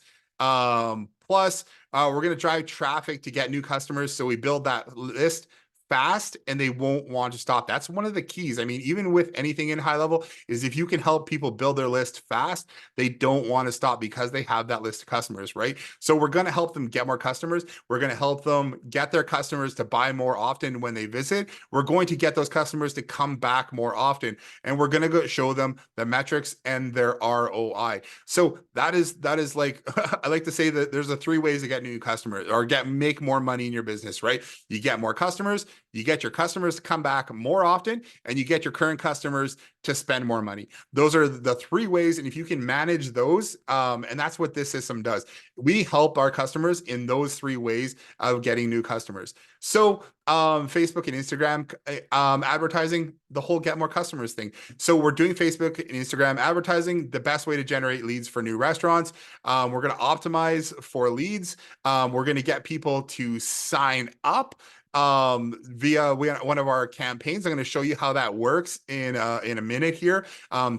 Plus, we're going to drive traffic to get new customers. So we build that list fast and they won't want to stop. That's one of the keys. I mean, even with anything in high level, is if you can help people build their list fast, they don't want to stop because they have that list of customers, right? So we're going to help them get more customers. We're going to help them get their customers to buy more often when they visit. We're going to get those customers to come back more often, and we're going to go show them the metrics and their ROI. So that is like, I like to say that there's 3 ways to get new customers or make more money in your business, right? You get more customers, you get your customers to come back more often, and you get your current customers to spend more money. Those are the 3 ways. And if you can manage those, and that's what this system does, we help our customers in those 3 ways of getting new customers. So Facebook and Instagram advertising, the whole get more customers thing. So we're doing Facebook and Instagram advertising, the best way to generate leads for new restaurants. We're going to optimize for leads. We're going to get people to sign up via one of our campaigns. I'm going to show you how that works in a minute here.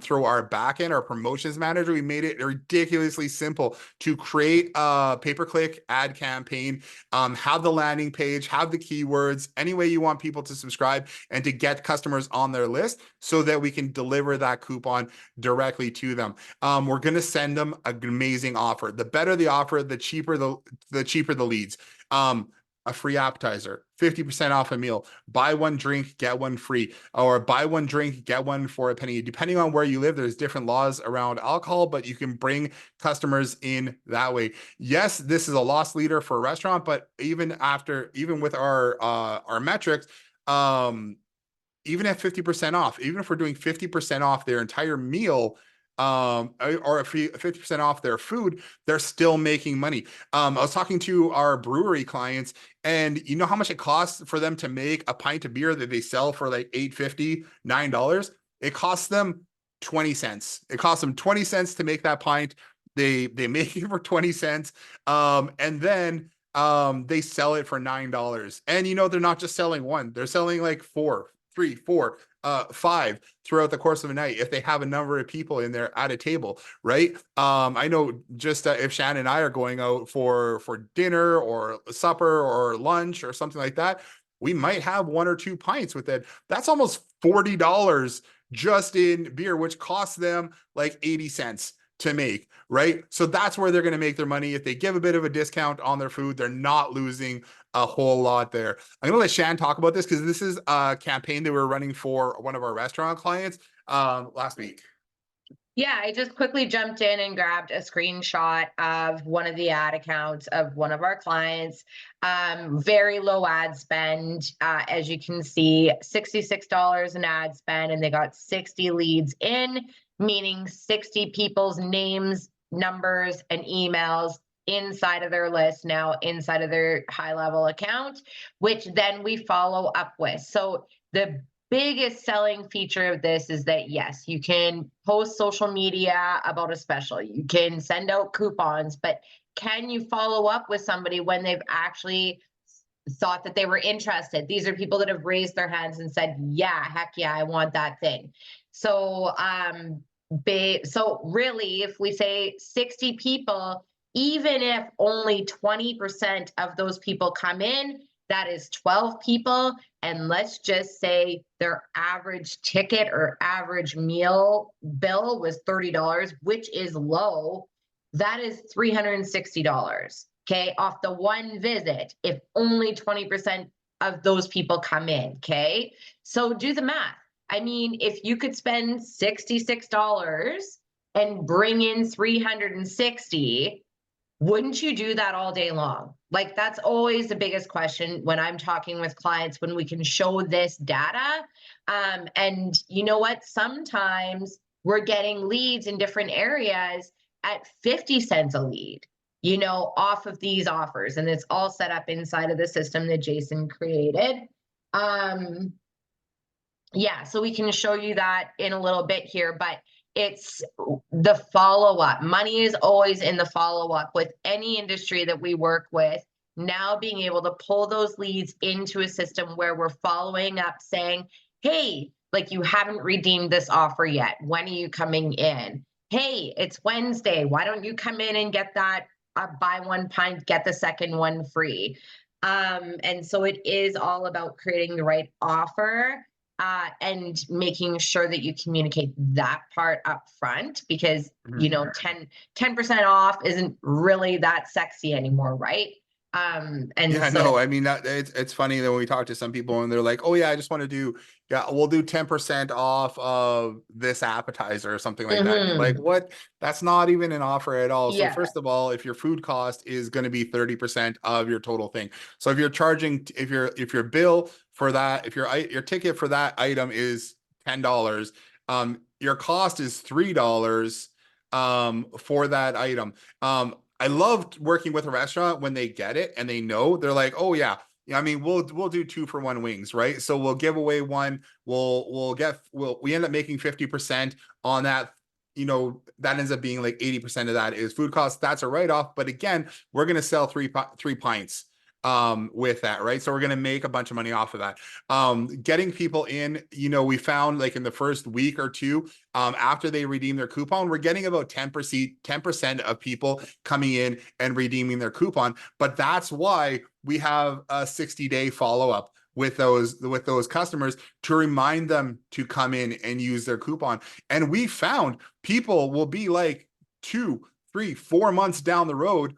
Through our backend, our promotions manager, we made it ridiculously simple to create a pay-per-click ad campaign, have the landing page, have the keywords, any way you want people to subscribe and to get customers on their list so that we can deliver that coupon directly to them. We're going to send them an amazing offer. The better the offer, the cheaper the leads. a free appetizer, 50% off a meal, buy one drink, get one free, or buy one drink, get one for a penny. Depending on where you live, there's different laws around alcohol, but you can bring customers in that way. Yes, this is a loss leader for a restaurant, but even with our metrics, even at 50% off, even if we're doing 50% off their entire meal, or 50% off their food, they're still making money. I was talking to our brewery clients, and you know how much it costs for them to make a pint of beer that they sell for like $8.50, $9? It costs them 20 cents. It costs them 20 cents to make that pint. They make it for 20 cents. And then they sell it for $9. And you know, they're not just selling one, they're selling like four, three, four, five throughout the course of a night if they have a number of people in there at a table, right? I know just if Shannon and I are going out for dinner or supper or lunch or something like that, we might have one or two pints with it. That's almost $40 just in beer, which costs them like 80 cents to make, right? So that's where they're going to make their money. If they give a bit of a discount on their food, they're not losing a whole lot there. I'm gonna let Shan talk about this because this is a campaign that we're running for one of our restaurant clients last week. Yeah, I just quickly jumped in and grabbed a screenshot of one of the ad accounts of one of our clients. Very low ad spend. As you can see, $66 in ad spend, and they got 60 leads in, meaning 60 people's names, numbers, and emails inside of their list now, inside of their high level account, which then we follow up with. So the biggest selling feature of this is that yes, you can post social media about a special, you can send out coupons, but can you follow up with somebody when they've actually thought that they were interested? These are people that have raised their hands and said, yeah, heck yeah, I want that thing. So so really, if we say 60 people, even if only 20% of those people come in, that is 12 people. And let's just say their average ticket or average meal bill was $30, which is low. That is $360, okay, off the one visit, if only 20% of those people come in, okay? So do the math. I mean, if you could spend $66 and bring in 360, wouldn't you do that all day long? Like, that's always the biggest question when I'm talking with clients, when we can show this data. And you know what? Sometimes we're getting leads in different areas at 50 cents a lead, you know, off of these offers. And it's all set up inside of the system that Jason created. Yeah, so we can show you that in a little bit here, but it's the follow-up. Money is always in the follow-up with any industry that we work with. Now being able to pull those leads into a system where we're following up saying, hey, like, you haven't redeemed this offer yet. When are you coming in? Hey, it's Wednesday. Why don't you come in and get that buy one pint, get the second one free? And so it is all about creating the right offer. And making sure that you communicate that part up front, because you know 10% off isn't really that sexy anymore, right? And Yeah, so no, I mean it's funny that when we talk to some people and they're like, "Oh yeah, I just want to do, yeah, we'll do 10% off of this appetizer or something like that." And you're like, "What? That's not even an offer at all." So yeah, first of all, if your food cost is going to be 30% of your total thing, so if you're charging, if your bill for that, if your ticket for that item is $10, your cost is $3 for that item. I loved working with a restaurant when they get it and they know, they're like, oh yeah, I mean, we'll do 2-for-1 wings, right? So we'll give away one. We end up making 50% on that. You know, that ends up being like 80% of that is food costs. That's a write-off. But again, we're gonna sell three pints with that, right? So we're going to make a bunch of money off of that. Getting people in, you know, we found like in the first week or two, after they redeem their coupon, we're getting about 10% of people coming in and redeeming their coupon. But that's why we have a 60-day follow-up with those customers to remind them to come in and use their coupon. And we found people will be like 2, 3, 4 months down the road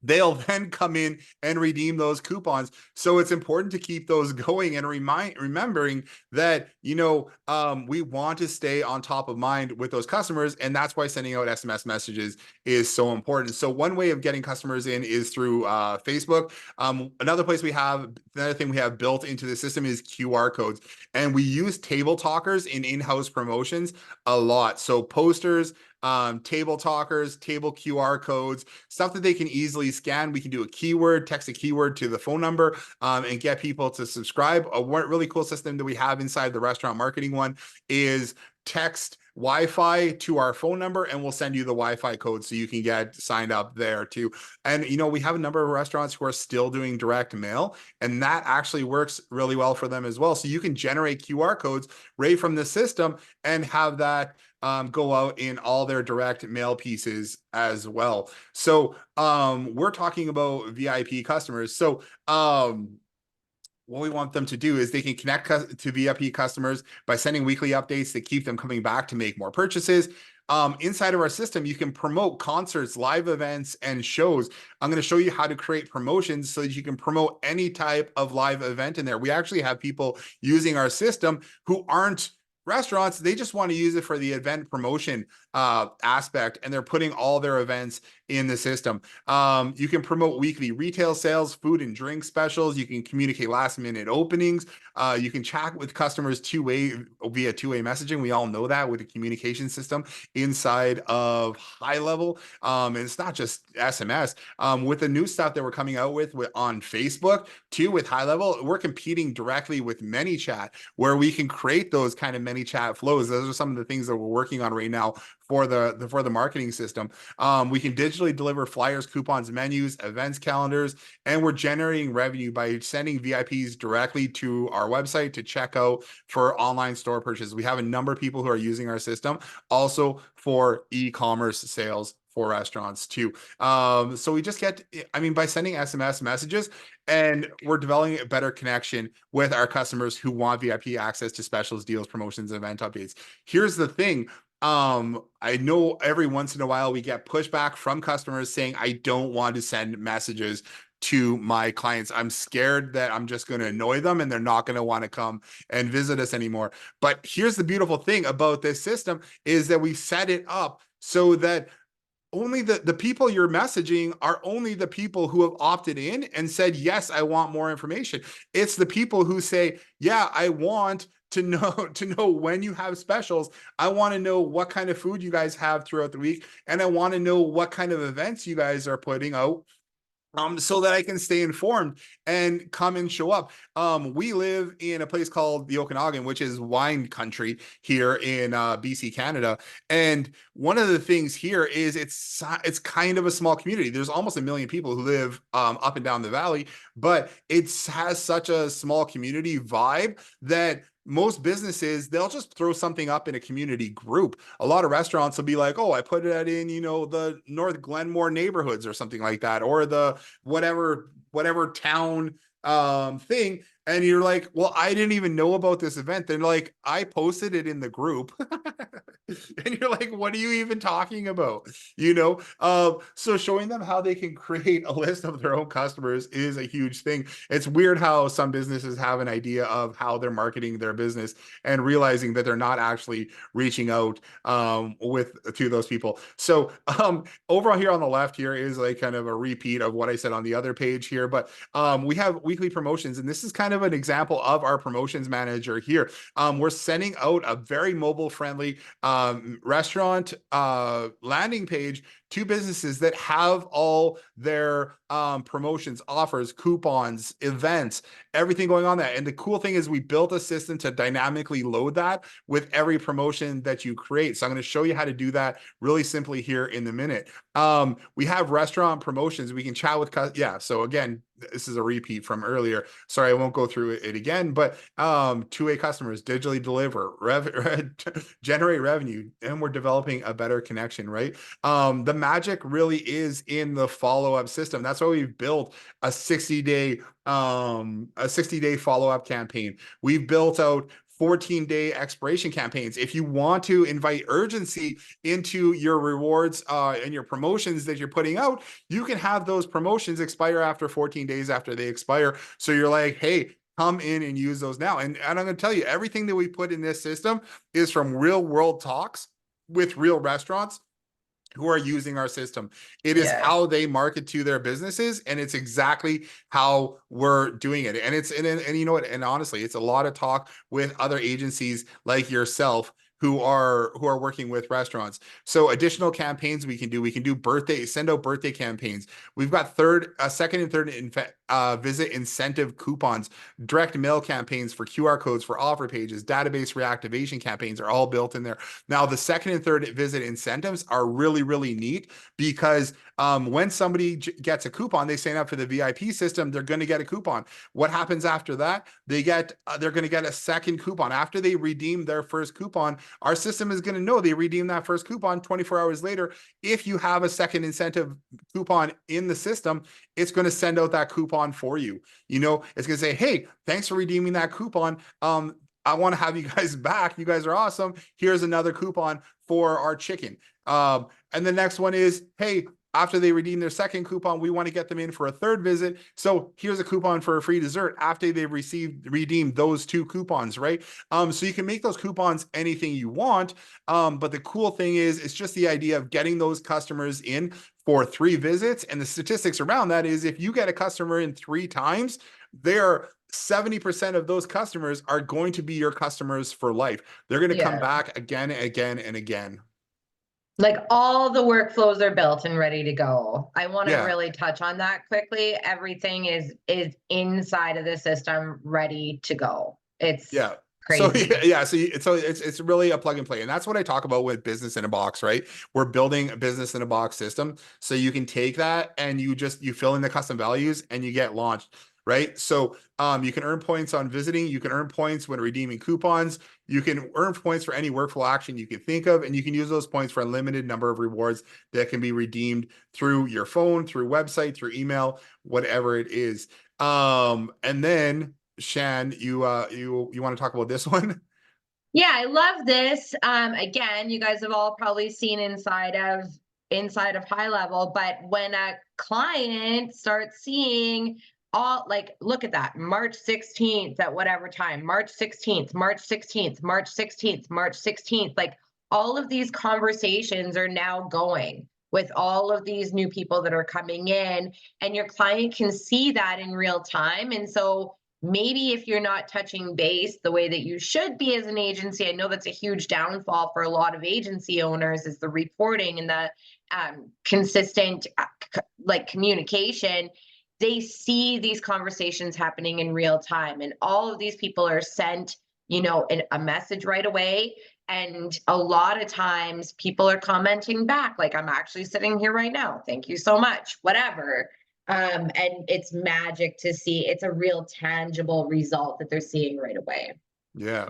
they'll then come in and redeem those coupons. So it's important to keep those going and remembering that, we want to stay on top of mind with those customers. And that's why sending out SMS messages is so important. So one way of getting customers in is through Facebook. Another thing we have built into the system is QR codes. And we use table talkers in-house promotions a lot. So posters, table talkers, table QR codes, stuff that they can easily scan. We can do text a keyword to the phone number, and get people to subscribe. A really cool system that we have inside the restaurant marketing one is text Wi-Fi to our phone number, and we'll send you the Wi-Fi code so you can get signed up there too. And we have a number of restaurants who are still doing direct mail, and that actually works really well for them as well. So you can generate QR codes right from the system and have that go out in all their direct mail pieces as well. So we're talking about VIP customers. So what we want them to do is they can connect to VIP customers by sending weekly updates that keep them coming back to make more purchases. Inside of our system, you can promote concerts, live events, and shows. I'm going to show you how to create promotions so that you can promote any type of live event in there. We actually have people using our system who aren't restaurants. They just want to use it for the event promotion aspect, and they're putting all their events in the system. You can promote weekly retail sales, food and drink specials. You can communicate last minute openings. You can chat with customers via two-way messaging. We all know that with the communication system inside of High Level. And it's not just SMS. With the new stuff that we're coming out with on Facebook too, with High Level, we're competing directly with ManyChat, where we can create those kind of ManyChat flows. Those are some of the things that we're working on right now for the marketing system. We can digitally deliver flyers, coupons, menus, events, calendars, and we're generating revenue by sending VIPs directly to our website to check out for online store purchases. We have a number of people who are using our system also for e-commerce sales for restaurants too. So we just by sending SMS messages, and we're developing a better connection with our customers who want VIP access to specials, deals, promotions, and event updates. Here's the thing. I know every once in a while we get pushback from customers saying, I don't want to send messages to my clients. I'm scared that I'm just going to annoy them and they're not going to want to come and visit us anymore. But here's the beautiful thing about this system is that we set it up so that only the people you're messaging are only the people who have opted in and said, yes, I want more information. It's the people who say, yeah, I want to know when you have specials. I want to know what kind of food you guys have throughout the week. And I want to know what kind of events you guys are putting out, so that I can stay informed and come and show up. We live in a place called the Okanagan, which is wine country here in BC, Canada. And one of the things here is it's kind of a small community. There's almost 1 million people who live up and down the valley, but it has such a small community vibe that most businesses, they'll just throw something up in a community group. A lot of restaurants will be like, oh, I put it in, the North Glenmore neighborhoods or something like that, or the whatever town thing. And you're like, well, I didn't even know about this event. They're like, I posted it in the group. And you're like, what are you even talking about? So showing them how they can create a list of their own customers is a huge thing. It's weird how some businesses have an idea of how they're marketing their business and realizing that they're not actually reaching out to those people. So overall here on the left here is like kind of a repeat of what I said on the other page here, but we have weekly promotions, and this is kind of an example of our promotions manager here. We're sending out a very mobile friendly restaurant landing page to businesses that have all their promotions, offers, coupons, events, everything going on there. And the cool thing is we built a system to dynamically load that with every promotion that you create. So I'm going to show you how to do that really simply here in a minute. We have restaurant promotions. We can chat with, so again, this is a repeat from earlier. Sorry, I won't go through it again, but two-way customers, digitally deliver, generate revenue, and we're developing a better connection, right? The magic really is in the follow-up system. That's why we've built a 60-day follow-up campaign. We've built out 14-day expiration campaigns. If you want to invite urgency into your rewards and your promotions that you're putting out, you can have those promotions expire after 14 days after they expire. So you're like, hey, come in and use those now. And I'm going to tell you, everything that we put in this system is from real world talks with real restaurants who are using our system. It is Yeah. how they market to their businesses, and it's exactly how we're doing it. And it's and you know what? And honestly, it's a lot of talk with other agencies like yourself who are working with restaurants. So additional campaigns we can do birthday, send out birthday campaigns. We've got second and third visit incentive coupons, direct mail campaigns for QR codes for offer pages, database reactivation campaigns are all built in there. Now, the second and third visit incentives are really, really neat because when somebody gets a coupon, they sign up for the VIP system, they're going to get a coupon. What happens after that? They're going to get a second coupon. After they redeem their first coupon, our system is going to know they redeemed that first coupon 24 hours later. If you have a second incentive coupon in the system, it's going to send out that coupon for you. You know, it's going to say, hey, thanks for redeeming that coupon. I want to have you guys back. You guys are awesome. Here's another coupon for our chicken. And the next one is, hey, after they redeem their second coupon, we want to get them in for a third visit. So here's a coupon for a free dessert after they've redeemed those two coupons, right? So you can make those coupons anything you want. But the cool thing is, it's just the idea of getting those customers in for 3 visits. And the statistics around that is if you get a customer in 3 times, they're 70% of those customers are going to be your customers for life. They're going to come back again, again, and again. Like all the workflows are built and ready to go. I want to Yeah. really touch on that quickly. Everything is inside of the system ready to go. It's Yeah. crazy. So it's really a plug and play. And that's what I talk about with business in a box, right? We're building a business in a box system. So you can take that and you fill in the custom values and you get launched, right? So you can earn points on visiting, you can earn points when redeeming coupons, you can earn points for any workflow action you can think of, and you can use those points for a limited number of rewards that can be redeemed through your phone, through website, through email, whatever it is. And then Shan, you want to talk about this one? Yeah, I love this. Again, you guys have all probably seen inside of High Level, but when a client starts seeing all, like, look at that, March 16th at whatever time, March 16th, March 16th, March 16th, March 16th, like all of these conversations are now going with all of these new people that are coming in, and your client can see that in real time. And so maybe if you're not touching base the way that you should be as an agency, I know that's a huge downfall for a lot of agency owners, is the reporting and the consistent like communication. They see these conversations happening in real time, and all of these people are sent, you know, a message right away. And a lot of times people are commenting back, like, I'm actually sitting here right now. Thank you so much, whatever. And it's magic to see. It's a real tangible result that they're seeing right away. Yeah.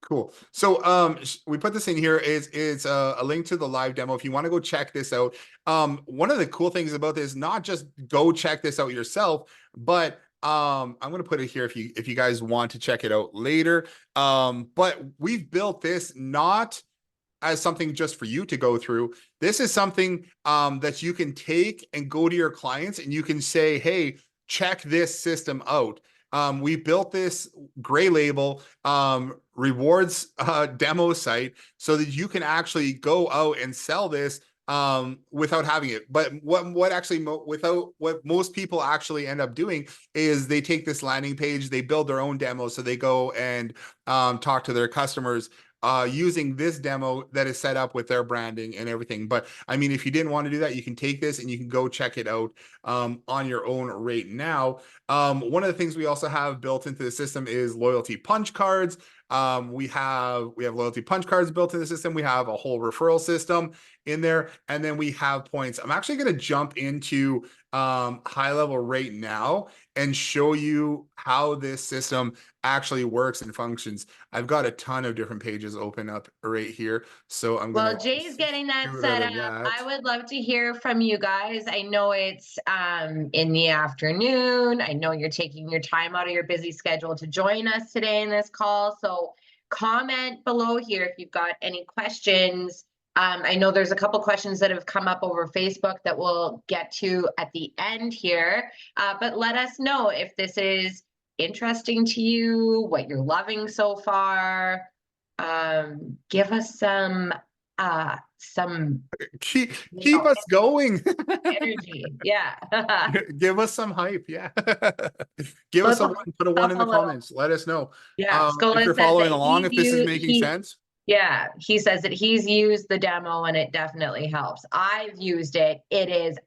Cool. So we put this in here is a link to the live demo if you want to go check this out. One of the cool things about this, not just go check this out yourself, but I'm going to put it here if you guys want to check it out later. But we've built this not as something just for you to go through. This is something that you can take and go to your clients and you can say, hey, check this system out. We built this gray label rewards demo site so that you can actually go out and sell this without having it. But what most people actually end up doing is they take this landing page, they build their own demo. So they go and talk to their customers using this demo that is set up with their branding and everything. But I mean, if you didn't want to do that, you can take this and you can go check it out on your own right now. One of the things we also have built into the system is loyalty punch cards. We have loyalty punch cards built in the system. We have a whole referral system in there, and then we have points. I'm actually going to jump into high level right now and show you how this system actually works and functions. I've got a ton of different pages open up right here, so I'm Well, gonna Jay's getting that shoot out set of up. I that. would love to hear from you guys. I know it's in the afternoon. I know you're taking your time out of your busy schedule to join us today in this call. So comment below here if you've got any questions. I know there's a couple questions that have come up over Facebook that we'll get to at the end here. But let us know if this is interesting to you, what you're loving so far. Give us some Keep you keep know us going. energy. Yeah. Give us some hype. Yeah. Give us Let's a one, put a one in up a the little. comments. Let us know. Yeah. If Scola you're says following that along, if this is making sense. yeah, he says that he's used the demo and it definitely helps. I've used it. It is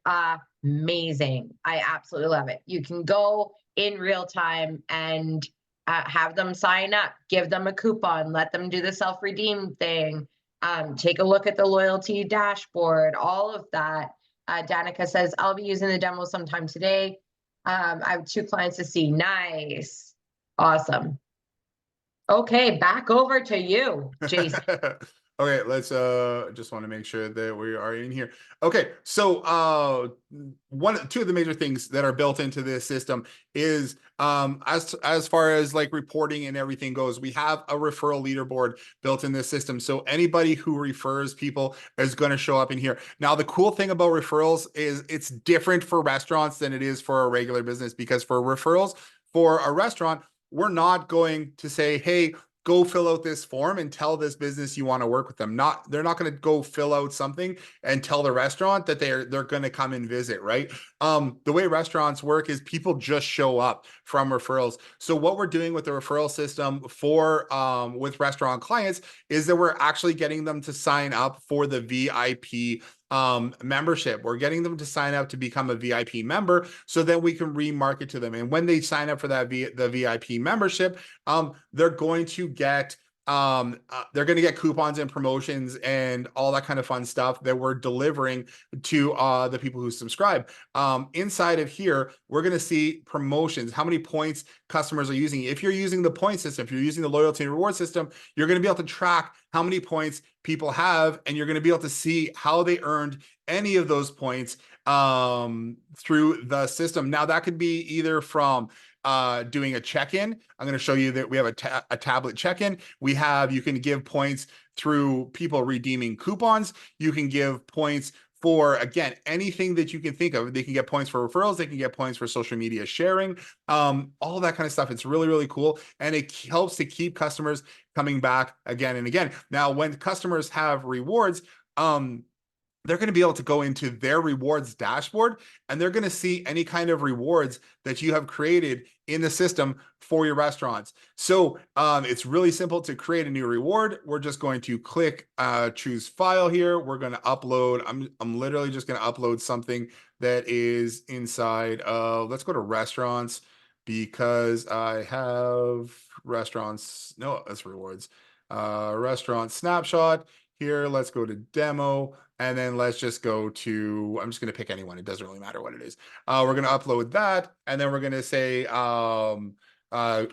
amazing. I absolutely love it. You can go in real time and have them sign up, give them a coupon, let them do the self-redeem thing. Take a look at the loyalty dashboard, all of that. Danica says, I'll be using the demo sometime today. I have 2 clients to see. Nice. Awesome. Okay, back over to you, Jason. Okay, let's just want to make sure that we are in here. Okay, so two of the major things that are built into this system is as far as like reporting and everything goes, we have a referral leaderboard built in this system. So anybody who refers people is going to show up in here. Now, the cool thing about referrals is it's different for restaurants than it is for a regular business, because for referrals for a restaurant, we're not going to say, hey, go fill out this form and tell this business you want to work with them. They're not going to go fill out something and tell the restaurant that they're going to come and visit, right? The way restaurants work is people just show up from referrals. So what we're doing with the referral system for with restaurant clients is that we're actually getting them to sign up for the VIP membership. We're getting them to sign up to become a VIP member so that we can remarket to them. And when they sign up for that the VIP membership, they're going to get coupons and promotions and all that kind of fun stuff that we're delivering to the people who subscribe. Inside of here, we're going to see promotions, how many points customers are using. If you're using the point system, if you're using the loyalty and reward system, you're going to be able to track how many points people have, and you're going to be able to see how they earned any of those points through the system. Now, that could be either from doing a check-in. I'm going to show you that we have a tablet check-in. You can give points through people redeeming coupons. You can give points for, again, anything that you can think of. They can get points for referrals. They can get points for social media sharing, all that kind of stuff. It's really, really cool. And it helps to keep customers coming back again and again. Now, when customers have rewards, they're going to be able to go into their rewards dashboard, and they're going to see any kind of rewards that you have created in the system for your restaurants. So it's really simple to create a new reward. We're just going to click choose file here. We're going to upload. I'm literally just going to upload something that is inside of, let's go to restaurants, because I have restaurants. No, that's rewards. Restaurant snapshot. Here, let's go to demo, and then let's just go to, I'm just going to pick anyone. It doesn't really matter what it is. We're going to upload that, and then we're going to say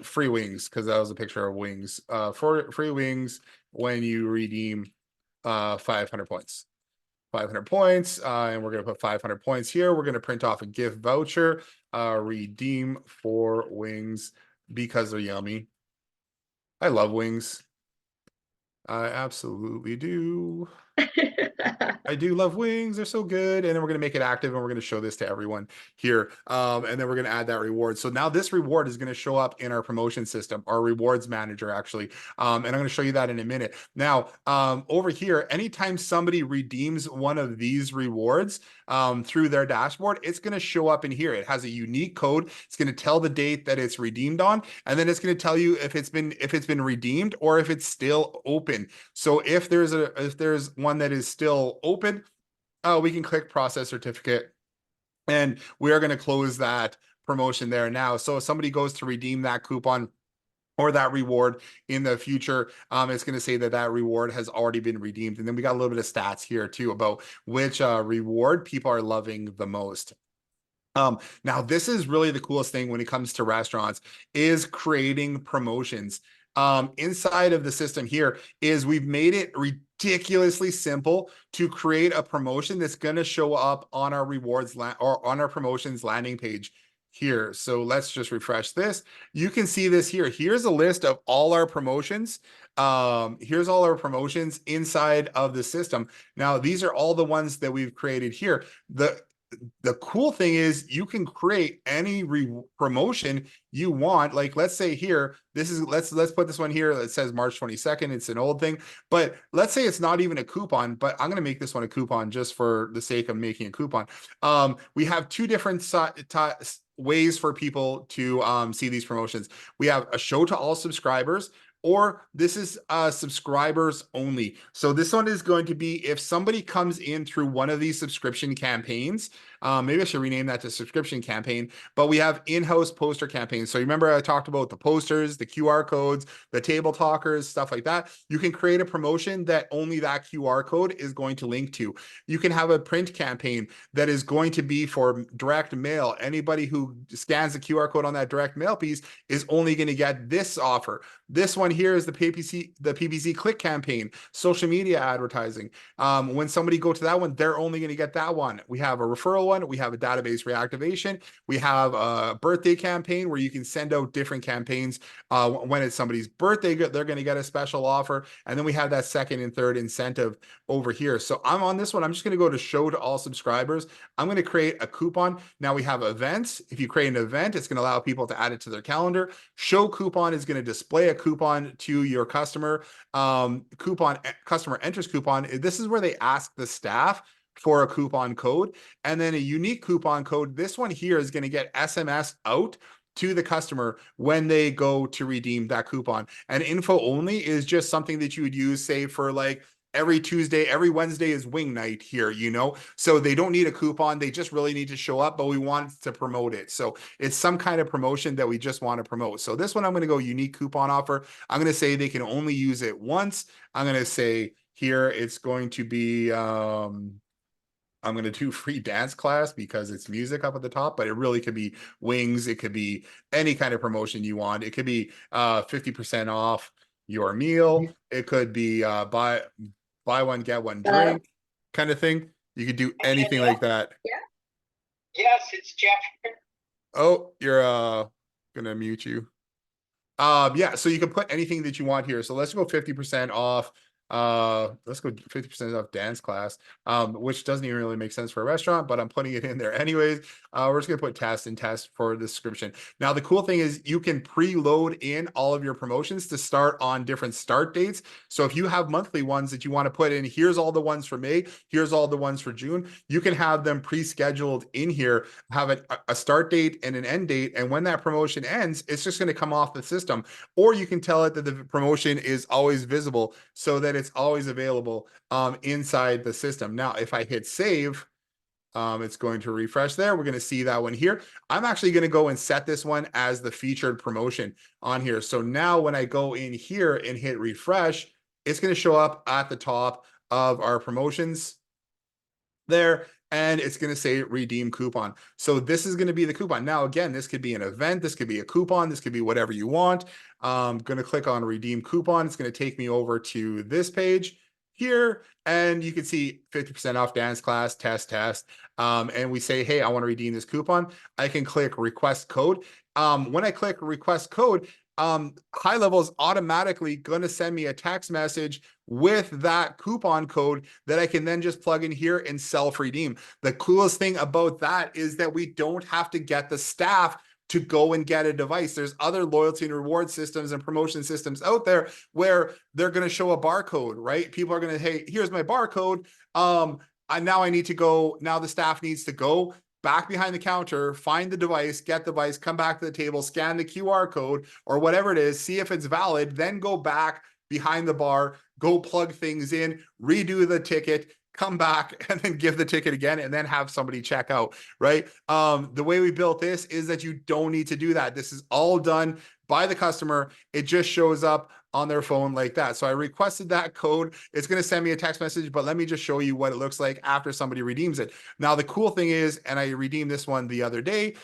free wings, because that was a picture of wings. For free wings when you redeem 500 points. 500 points, and we're going to put 500 points here. We're going to print off a gift voucher, redeem for wings because they're yummy. I love wings. I absolutely do. I do love wings. They're so good. And then we're going to make it active, and we're going to show this to everyone here. And then we're going to add that reward. So now this reward is going to show up in our promotion system, our rewards manager, actually. And I'm going to show you that in a minute. Now, over here, anytime somebody redeems one of these rewards through their dashboard, it's going to show up in here. It has a unique code. It's going to tell the date that it's redeemed on, and then it's going to tell you if it's been redeemed or if it's still open. So if there's one that is still open, we can click process certificate, and we are going to close that promotion there now. So if somebody goes to redeem that coupon or that reward in the future. It's going to say that that reward has already been redeemed. And then we got a little bit of stats here too about which reward people are loving the most. Now this is really the coolest thing when it comes to restaurants is creating promotions. Inside of the system here is we've made it ridiculously simple to create a promotion that's going to show up on our rewards or on our promotions landing page here. So let's just refresh this. You can see this here. Here's a list of all our promotions. Here's all our promotions inside of the system. Now, these are all the ones that we've created here. The cool thing is you can create any promotion you want. Like, let's say here, this is, let's put this one here that says March 22nd. It's an old thing, but let's say it's not even a coupon, but I'm going to make this one a coupon just for the sake of making a coupon. We have two different ways for people to see these promotions. We have a show to all subscribers, or this is subscribers only. So this one is going to be if somebody comes in through one of these subscription campaigns. Maybe I should rename that to subscription campaign, but we have in-house poster campaigns. So remember I talked about the posters, the QR codes, the table talkers, stuff like that. You can create a promotion that only that QR code is going to link to. You can have a print campaign that is going to be for direct mail. Anybody who scans the QR code on that direct mail piece is only going to get this offer. This one here is the PPC click campaign, social media advertising. When somebody go to that one, they're only going to get that one. We have a referral one. We have a database reactivation. We have a birthday campaign where you can send out different campaigns. When it's somebody's birthday, they're going to get a special offer. And then we have that second and third incentive over here. So I'm on this one. I'm just going to go to show to all subscribers. I'm going to create a coupon. Now we have events. If you create an event, it's going to allow people to add it to their calendar. Show coupon is going to display a coupon to your customer. Customer enters coupon. This is where they ask the staff for a coupon code, and then a unique coupon code. This one here is going to get SMS out to the customer when they go to redeem that coupon. And info only is just something that you would use, say, for like every Tuesday, every Wednesday is wing night here, you know? So they don't need a coupon. They just really need to show up, but we want to promote it. So it's some kind of promotion that we just want to promote. So this one, I'm going to go unique coupon offer. I'm going to say they can only use it once. I'm going to say here, it's going to be, I'm going to do free dance class because it's music up at the top, but it really could be wings. It could be any kind of promotion you want. It could be 50% off your meal. It could be buy one, get one drink kind of thing. You could do anything like that. Yeah. Yes, it's Jeff. Oh, you're gonna mute you. Yeah, so you can put anything that you want here. So let's go 50% off. Let's go 50% off dance class, which doesn't even really make sense for a restaurant, but I'm putting it in there anyways. We're just gonna put test and test for the description. Now the cool thing is you can preload in all of your promotions to start on different start dates. So if you have monthly ones that you want to put in, here's all the ones for May, here's all the ones for June, you can have them pre-scheduled in here, have a start date and an end date, and when that promotion ends, it's just going to come off the system. Or you can tell it that the promotion is always visible so that it's always available inside the system. Now, if I hit save, it's going to refresh there. We're going to see that one here. I'm actually going to go and set this one as the featured promotion on here. So now when I go in here and hit refresh, it's going to show up at the top of our promotions there, and it's going to say redeem coupon. So this is going to be the coupon. Now, again, this could be an event. This could be a coupon. This could be whatever you want. I'm going to click on redeem coupon. It's going to take me over to this page here, and you can see 50% off dance class, test. And we say, hey, I want to redeem this coupon. I can click request code. When I click request code, High Level is automatically going to send me a text message with that coupon code that I can then just plug in here and self-redeem. The coolest thing about that is that we don't have to get the staff to go and get a device. There's other loyalty and reward systems and promotion systems out there where they're going to show a barcode, right? People are going to, hey, here's my barcode. Now I need to go. Now the staff needs to go back behind the counter, find the device, get the device, come back to the table, scan the QR code or whatever it is, see if it's valid, then go back behind the bar, go plug things in, redo the ticket, come back and then give the ticket again and then have somebody check out, right? The way we built this is that you don't need to do that. This is all done by the customer. It just shows up on their phone like that. So I requested that code. It's going to send me a text message, but let me just show you what it looks like after somebody redeems it. Now, the cool thing is, and I redeemed this one the other day,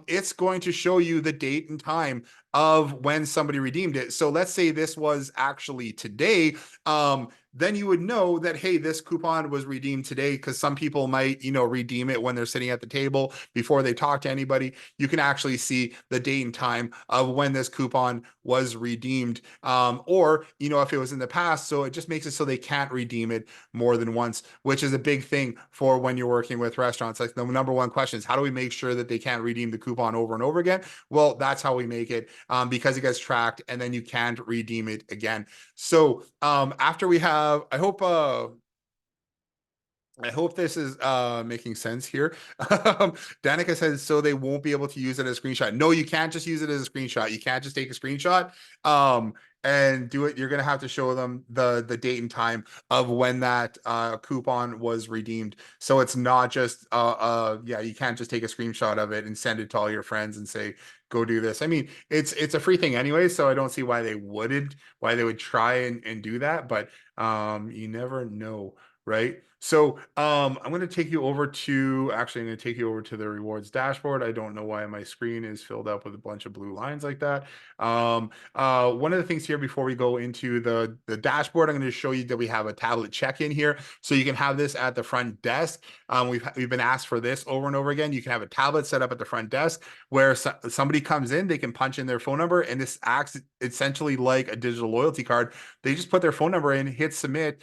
it's going to show you the date and time of when somebody redeemed it. So let's say this was actually today. Then you would know that, hey, this coupon was redeemed today, because some people might, redeem it when they're sitting at the table before they talk to anybody. You can actually see the date and time of when this coupon was redeemed. Or, if it was in the past, so it just makes it so they can't redeem it more than once, which is a big thing for when you're working with restaurants. Like, the number one question is, how do we make sure that they can't redeem the coupon over and over again? Well, that's how we make it, because it gets tracked and then you can't redeem it again. So after we have, I hope this is making sense here. Danica says, so they won't be able to use it as a screenshot. No, you can't just use it as a screenshot. You can't just take a screenshot and do it. You're going to have to show them the date and time of when that coupon was redeemed. So it's not just yeah, you can't just take a screenshot of it and send it to all your friends and say, go do this. I mean, it's a free thing anyway, so I don't see why they would try and do that, but you never know, right? So I'm going to take you over to, actually, I'm going to take you over to the rewards dashboard. I don't know why my screen is filled up with a bunch of blue lines like that. One of the things here before we go into the dashboard, I'm going to show you that we have a tablet check-in here. So you can have this at the front desk. We've been asked for this over and over again. You can have a tablet set up at the front desk where somebody comes in, they can punch in their phone number, and this acts essentially like a digital loyalty card. They just put their phone number in, hit submit.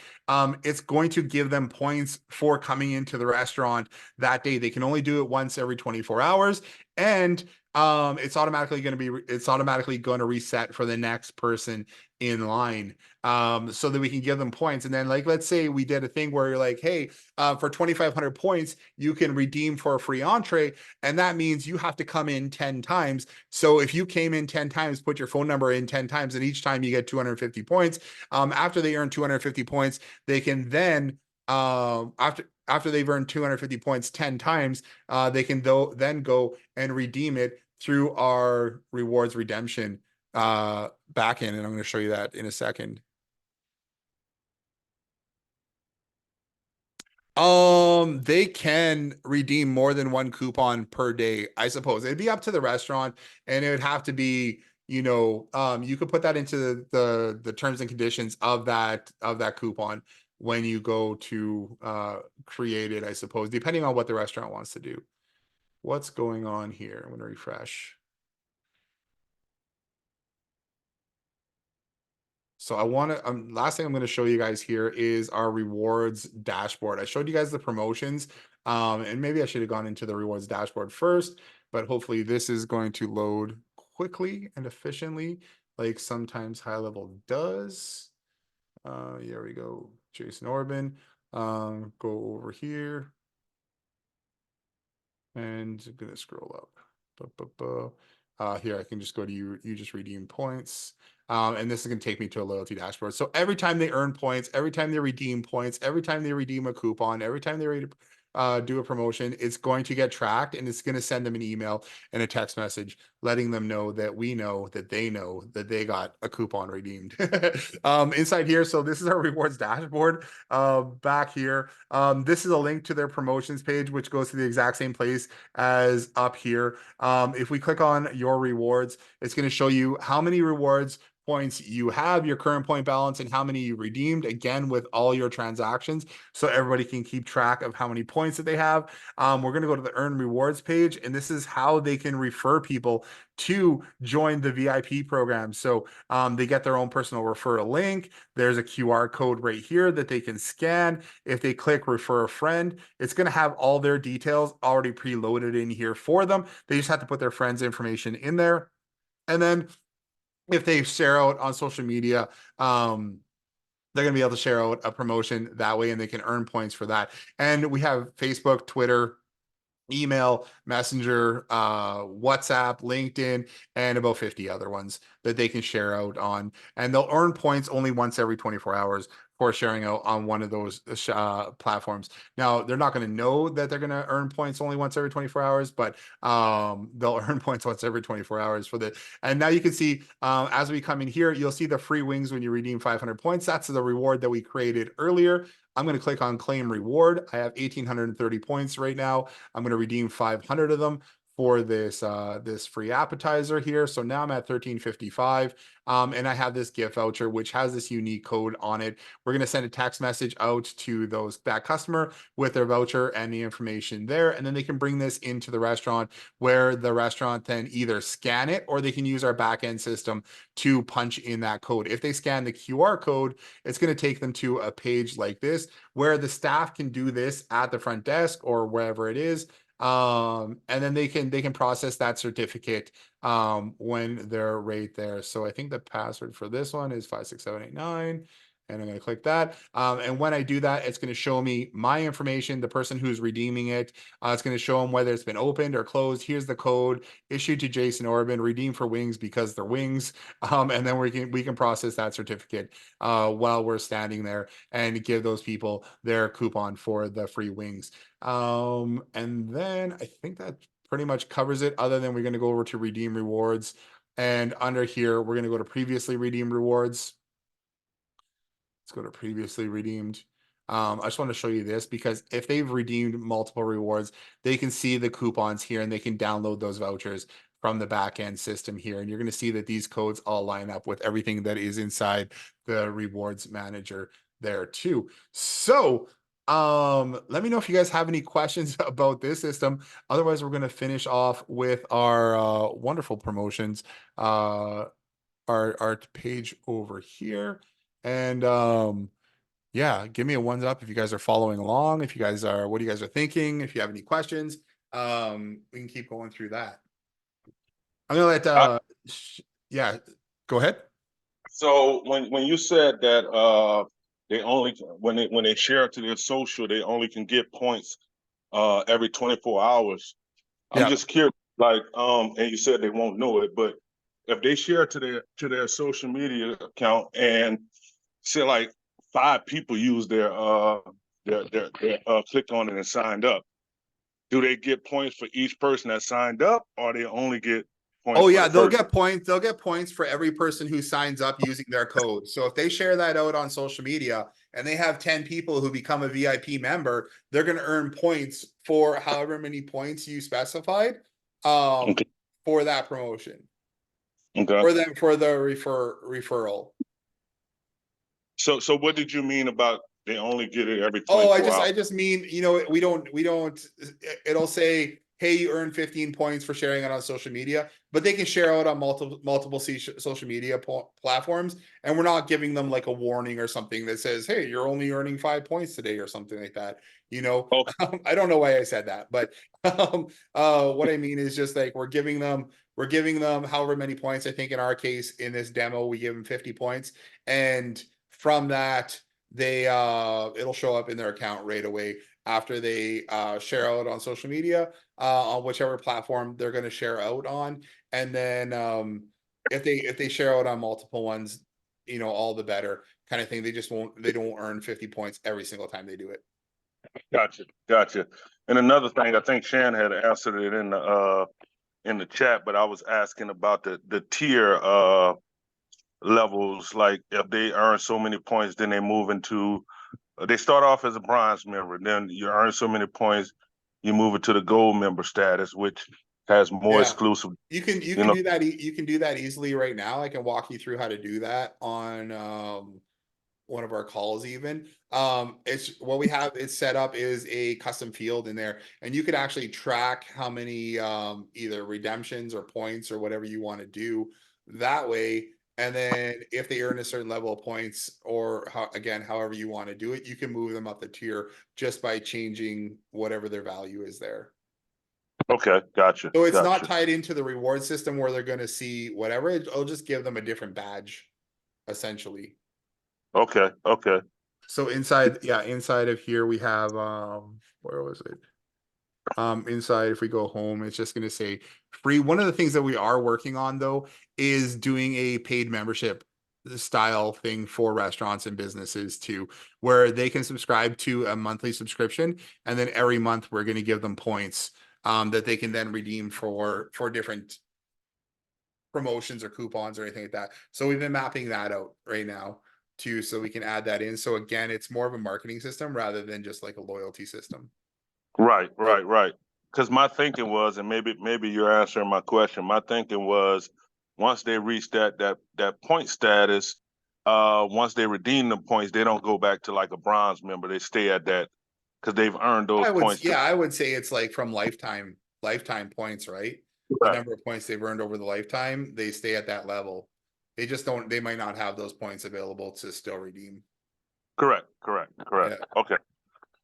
It's going to give them points for coming into the restaurant that day. They can only do it once every 24 hours, and it's automatically going to reset for the next person in line, so that we can give them points. And then, like, let's say we did a thing where you're like, hey, for 2,500 points, you can redeem for a free entree. And that means you have to come in 10 times. So if you came in 10 times, put your phone number in 10 times, and each time you get 250 points. After they earn 250 points, they can then, after they've earned 250 points 10 times, they can then go and redeem it through our rewards redemption backend. And I'm going to show you that in a second. They can redeem more than one coupon per day, I suppose. It'd be up to the restaurant, and it would have to be, you could put that into the terms and conditions of that coupon when you go to create it, I suppose, depending on what the restaurant wants to do. What's going on here? I'm going to refresh. So last thing I'm going to show you guys here is our rewards dashboard. I showed you guys the promotions, and maybe I should have gone into the rewards dashboard first, but hopefully this is going to load quickly and efficiently, like sometimes High Level does. Here we go, Jason Orban. Go over here, and I'm going to scroll up. Here I can just go to you just redeem points. And this is going to take me to a loyalty dashboard. So every time they earn points, every time they redeem points, every time they redeem a coupon, every time they do a promotion, it's going to get tracked, and it's going to send them an email and a text message letting them know that we know that they got a coupon redeemed. Inside here, so this is our rewards dashboard. Back here, this is a link to their promotions page, which goes to the exact same place as up here. If we click on your rewards, it's going to show you how many rewards points you have, your current point balance, and how many you redeemed, again, with all your transactions, so everybody can keep track of how many points that they have. We're going to go to the earn rewards page, and this is how they can refer people to join the VIP program. So they get their own personal referral link. There's a QR code right here that they can scan. If they click refer a friend, it's going to have all their details already preloaded in here for them. They just have to put their friend's information in there. And then if they share out on social media, they're going to be able to share out a promotion that way, and they can earn points for that. And we have Facebook, Twitter, email, Messenger, WhatsApp, LinkedIn, and about 50 other ones that they can share out on. And they'll earn points only once every 24 hours for sharing out on one of those platforms. Now, they're not going to know that they're going to earn points only once every 24 hours, but they'll earn points once every 24 hours for the. And now you can see as we come in here, you'll see the free wings when you redeem 500 points. That's the reward that we created earlier. I'm going to click on claim reward. I have 1,830 points right now. I'm going to redeem 500 of them for this this free appetizer here. So now I'm at 1355. And I have this gift voucher, which has this unique code on it. We're going to send a text message out to that customer with their voucher and the information there. And then they can bring this into the restaurant, where the restaurant then either scan it, or they can use our back-end system to punch in that code. If they scan the QR code, it's going to take them to a page like this, where the staff can do this at the front desk or wherever it is. And then they can process that certificate when they're right there. So I think the password for this one is 56789. And I'm going to click that. And when I do that, it's going to show me my information, the person who's redeeming it. It's going to show them whether it's been opened or closed. Here's the code issued to Jason Orban, redeem for wings because they're wings. And then we can process that certificate while we're standing there and give those people their coupon for the free wings. And then I think that pretty much covers it, other than we're going to go over to redeem rewards. And under here, we're going to go to previously redeemed rewards. Let's go to previously redeemed. I just want to show you this, because if they've redeemed multiple rewards, they can see the coupons here and they can download those vouchers from the back end system here. And you're going to see that these codes all line up with everything that is inside the rewards manager there too. So let me know if you guys have any questions about this system. Otherwise, we're going to finish off with our wonderful promotions, our page over here. And yeah, give me a ones up if you guys are following along, if you guys are, what you guys are thinking, if you have any questions. We can keep going through that. I'm gonna let yeah, go ahead. So when you said that they only when they share it to their social, they only can get points every 24 hours. I'm Yeah. just curious, like and you said they won't know it, but if they share it to their social media account, and say like 5 people use their clicked on it and signed up, do they get points for each person that signed up, or they only get points? Oh for yeah, the they'll person? get points. They'll get points for every person who signs up using their code. So if they share that out on social media and they have 10 people who become a VIP member, they're going to earn points for however many points you specified Okay. for that promotion. Okay. For the referral. So what did you mean about they only get it every 24 Oh, hours? I just mean, you know, we don't, it'll say, hey, you earn 15 points for sharing it on social media, but they can share out on multiple social media platforms. And we're not giving them like a warning or something that says, hey, you're only earning 5 points today or something like that. You know, Okay. I don't know why I said that, but what I mean is just like, we're giving them however many points. I think in our case, in this demo, we give them 50 points. And from that, they it'll show up in their account right away after they share out on social media on whichever platform they're going to share out on. And then if they share out on multiple ones, you know, all the better kind of thing. They don't earn 50 points every single time they do it. Gotcha. And another thing, I think Shan had answered it in the chat, but I was asking about the tier levels. Like if they earn so many points, then they move into they start off as a bronze member, then you earn so many points, you move it to the gold member status, which has more Yeah. exclusive. You can You know, do that. You can do that easily right now. I can walk you through how to do that on one of our calls even. It's what we have it set up is a custom field in there, and you could actually track how many either redemptions or points or whatever you want to do that way. And then if they earn a certain level of points, or however you want to do it, you can move them up the tier just by changing whatever their value is there. okay, gotcha. So it's not tied into the reward system where they're going to see whatever. It'll just give them a different badge, essentially. Okay. So inside of here we have where was it? Inside, if we go home, it's just going to say free. One of the things that we are working on though is doing a paid membership style thing for restaurants and businesses too, where they can subscribe to a monthly subscription, and then every month we're going to give them points that they can then redeem for different promotions or coupons or anything like that. So we've been mapping that out right now too, so we can add that in. So again, it's more of a marketing system rather than just like a loyalty system. Right. Because my thinking was, and maybe you're answering my question. My thinking was, once they reach that point status, once they redeem the points, they don't go back to like a bronze member. They stay at that because they've earned those points. I would say it's like from lifetime points, right? The Right. number of points they've earned over the lifetime, they stay at that level. They just don't, they might not have those points available to still redeem. Correct. Yeah. Okay,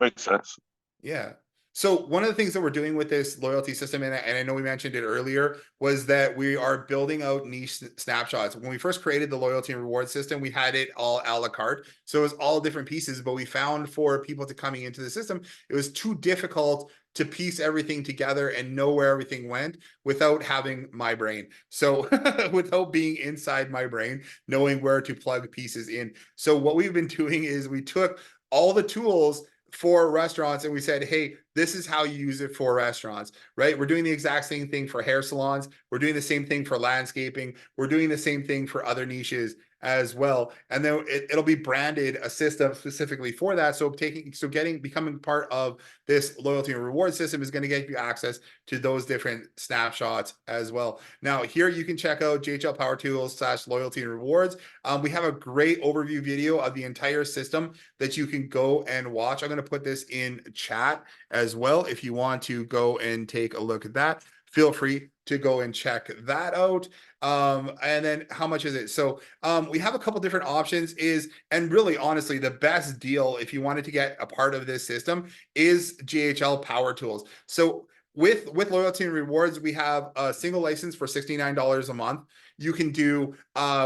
makes sense. Yeah. So one of the things that we're doing with this loyalty system, and I know we mentioned it earlier, was that we are building out niche snapshots. When we first created the loyalty and reward system, we had it all a la carte. So it was all different pieces, but we found for people to coming into the system, it was too difficult to piece everything together and know where everything went without having my brain. So without being inside my brain, knowing where to plug pieces in. So what we've been doing is we took all the tools for restaurants and we said, hey, this is how you use it for restaurants, right? We're doing the exact same thing for hair salons. We're doing the same thing for landscaping. We're doing the same thing for other niches as well. And then it'll be branded a system specifically for that. So becoming part of this loyalty and reward system is going to get you access to those different snapshots as well. Now here you can check out JHL Power Tools /loyalty and rewards. We have a great overview video of the entire system that you can go and watch. I'm going to put this in chat as well. If you want to go and take a look at that, feel free to go and check that out. And then how much is it? So we have a couple different options and really honestly, the best deal if you wanted to get a part of this system is JHL Power Tools. So with loyalty and rewards, we have a single license for $69 a month. You can do,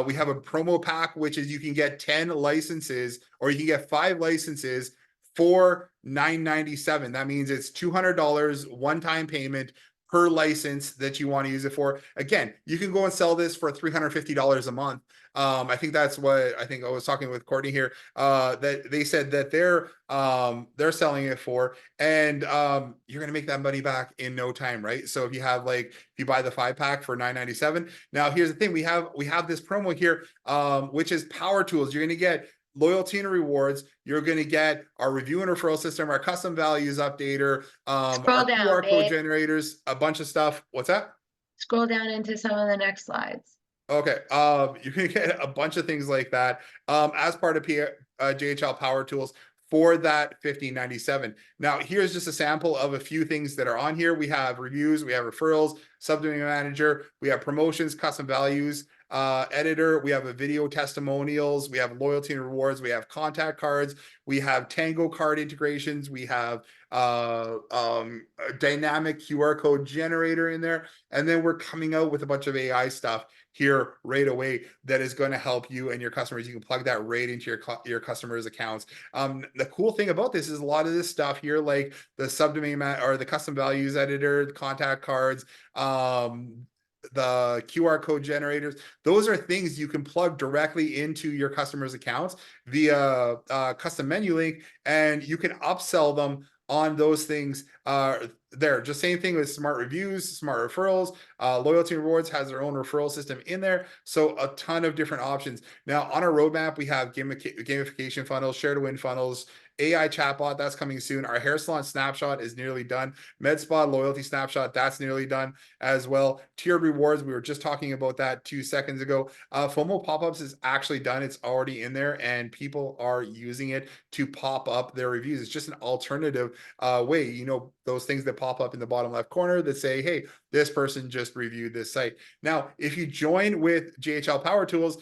we have a promo pack, which is you can get 10 licenses or you can get 5 licenses for $997. That means it's $200 one-time payment per license that you want to use it for. Again, you can go and sell this for $350 a month. I think that's what I was talking with Courtney here, that they said that they're selling it for, and you're gonna make that money back in no time, right? So if you buy the 5-pack for $997. Now here's the thing, we have this promo here, which is Power Tools. You're gonna get loyalty and rewards. You're going to get our review and referral system, our custom values updater, our QR code generators, a bunch of stuff. What's that? Scroll down into some of the next slides. Okay. You can get a bunch of things like that as part of JHL Power Tools for that $15.97. Now, here's just a sample of a few things that are on here. We have reviews, we have referrals, subdomain manager, we have promotions, custom values, editor, we have a video testimonials, we have loyalty and rewards, we have contact cards, we have Tango card integrations, we have a dynamic QR code generator in there, and then we're coming out with a bunch of AI stuff here right away that is going to help you and your customers. You can plug that right into your customers' accounts. The cool thing about this is a lot of this stuff here, like the subdomain or the custom values editor, the contact cards, the QR code generators, those are things you can plug directly into your customers' accounts via custom menu link, and you can upsell them on those things there. Just same thing with smart reviews, smart referrals. Loyalty Rewards has their own referral system in there. So a ton of different options. Now on our roadmap, we have gamification funnels, share to win funnels, AI chatbot, that's coming soon. Our hair salon snapshot is nearly done. Med spa loyalty snapshot, that's nearly done as well. Tiered rewards, we were just talking about that 2 seconds ago. FOMO pop-ups is actually done. It's already in there and people are using it to pop up their reviews. It's just an alternative way, those things that pop up in the bottom left corner that say, hey, this person just reviewed this site. Now, if you join with JHL Power Tools,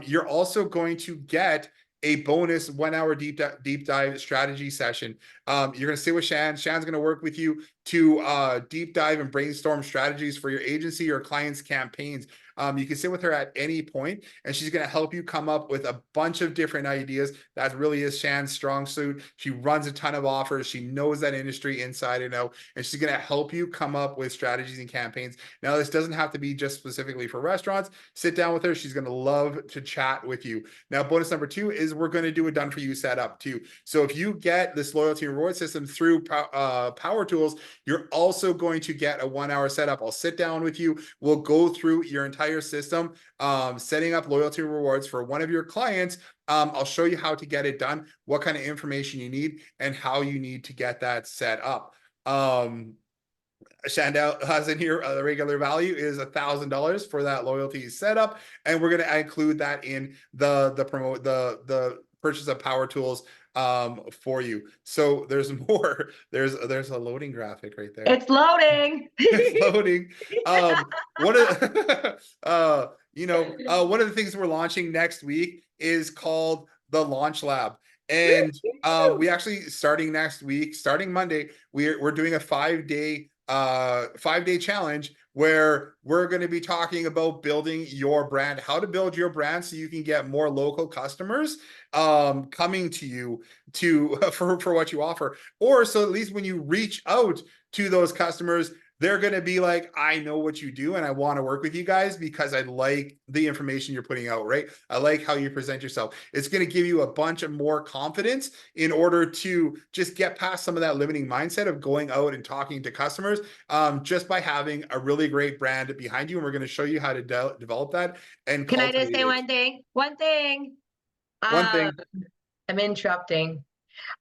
you're also going to get a bonus 1-hour deep dive strategy session. You're going to sit with Shan. Shan's going to work with you to deep dive and brainstorm strategies for your agency or clients' campaigns. You can sit with her at any point, and she's going to help you come up with a bunch of different ideas. That really is Shan's strong suit. She runs a ton of offers. She knows that industry inside and out, and she's going to help you come up with strategies and campaigns. Now, this doesn't have to be just specifically for restaurants. Sit down with her. She's going to love to chat with you. Now, bonus number 2 is we're going to do a done for you setup too. So if you get this loyalty reward system through Power Tools, you're also going to get a 1-hour setup. I'll sit down with you. We'll go through your entire system, setting up loyalty rewards for one of your clients. I'll show you how to get it done, what kind of information you need, and how you need to get that set up. Shandell has in here the regular value is $1,000 for that loyalty setup, and we're going to include that in the purchase of Power Tools for you. So there's more. There's a loading graphic right there. It's loading. It's loading. One of the things we're launching next week is called the Launch Lab. And we actually starting next week, starting Monday, we're doing a 5-day challenge where we're going to be talking about building your brand, how to build your brand so you can get more local customers coming to you for what you offer, or so at least when you reach out to those customers, they're going to be like, I know what you do and I want to work with you guys because I like the information you're putting out, right? I like how you present yourself. It's going to give you a bunch of more confidence in order to just get past some of that limiting mindset of going out and talking to customers just by having a really great brand behind you. And we're going to show you how to develop that. And Can I just say it. one thing? One thing. I'm interrupting.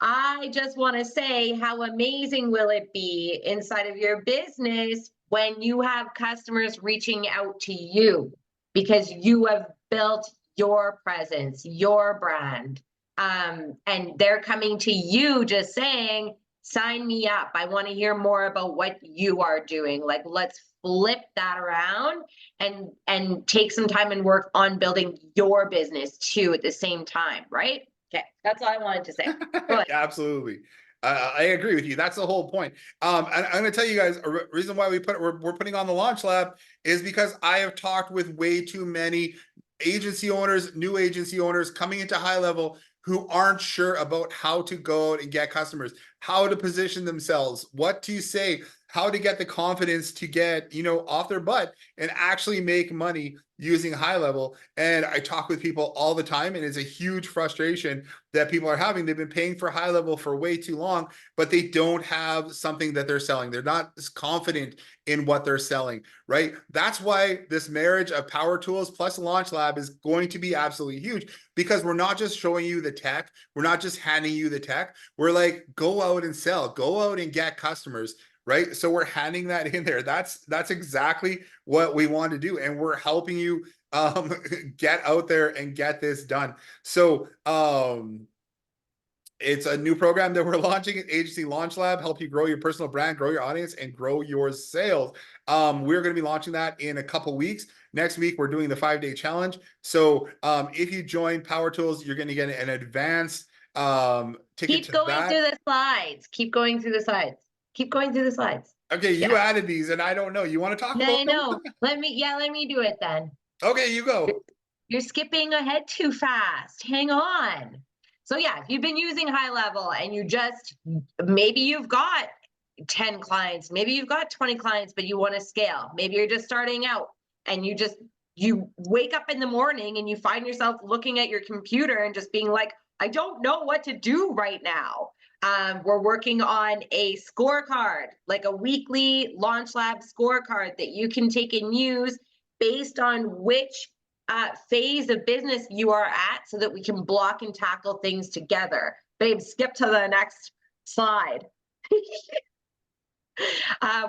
I just want to say, how amazing will it be inside of your business when you have customers reaching out to you because you have built your presence, your brand, and they're coming to you just saying, sign me up. I want to hear more about what you are doing. Like, let's flip that around and take some time and work on building your business too at the same time, right? Okay, that's all I wanted to say. Absolutely. I agree with you. That's the whole point. And I'm going to tell you guys a reason why we're putting on the Launch Lab is because I have talked with way too many agency owners, new agency owners coming into High Level who aren't sure about how to go out and get customers, how to position themselves, what to say, how to get the confidence to get, off their butt and actually make money using High Level. And I talk with people all the time, and it's a huge frustration that people are having. They've been paying for High Level for way too long, but they don't have something that they're selling. They're not as confident in what they're selling, right? That's why this marriage of Power Tools plus Launch Lab is going to be absolutely huge, because we're not just showing you the tech. We're not just handing you the tech. We're like, go out and sell, go out and get customers. Right. So we're handing that in there. That's exactly what we want to do. And we're helping you get out there and get this done. So it's a new program that we're launching at Agency Launch Lab, help you grow your personal brand, grow your audience, and grow your sales. We're going to be launching that in a couple weeks. Next week, we're doing the 5-day challenge. So if you join Power Tools, you're going to get an advanced ticket to that. Keep going through the slides. Keep going through the slides. Keep going through the slides. Okay, you added these, and I don't know. You want to talk about them? I know. Let me do it then. Okay, you go. You're skipping ahead too fast. Hang on. So yeah, if you've been using High Level and maybe you've got 10 clients, maybe you've got 20 clients, but you want to scale. Maybe you're just starting out and you wake up in the morning and you find yourself looking at your computer and just being like, I don't know what to do right now. We're working on a scorecard, like a weekly Launch Lab scorecard that you can take and use based on which phase of business you are at, so that we can block and tackle things together. Babe, skip to the next slide.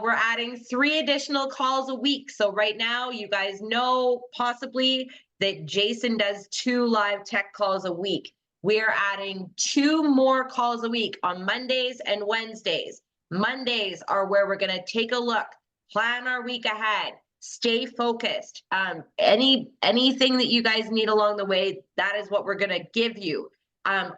We're adding 3 additional calls a week. So right now, you guys know possibly that Jason does 2 live tech calls a week. We are adding 2 more calls a week on Mondays and Wednesdays. Mondays are where we're going to take a look, plan our week ahead, stay focused. Anything that you guys need along the way, that is what we're going to give you.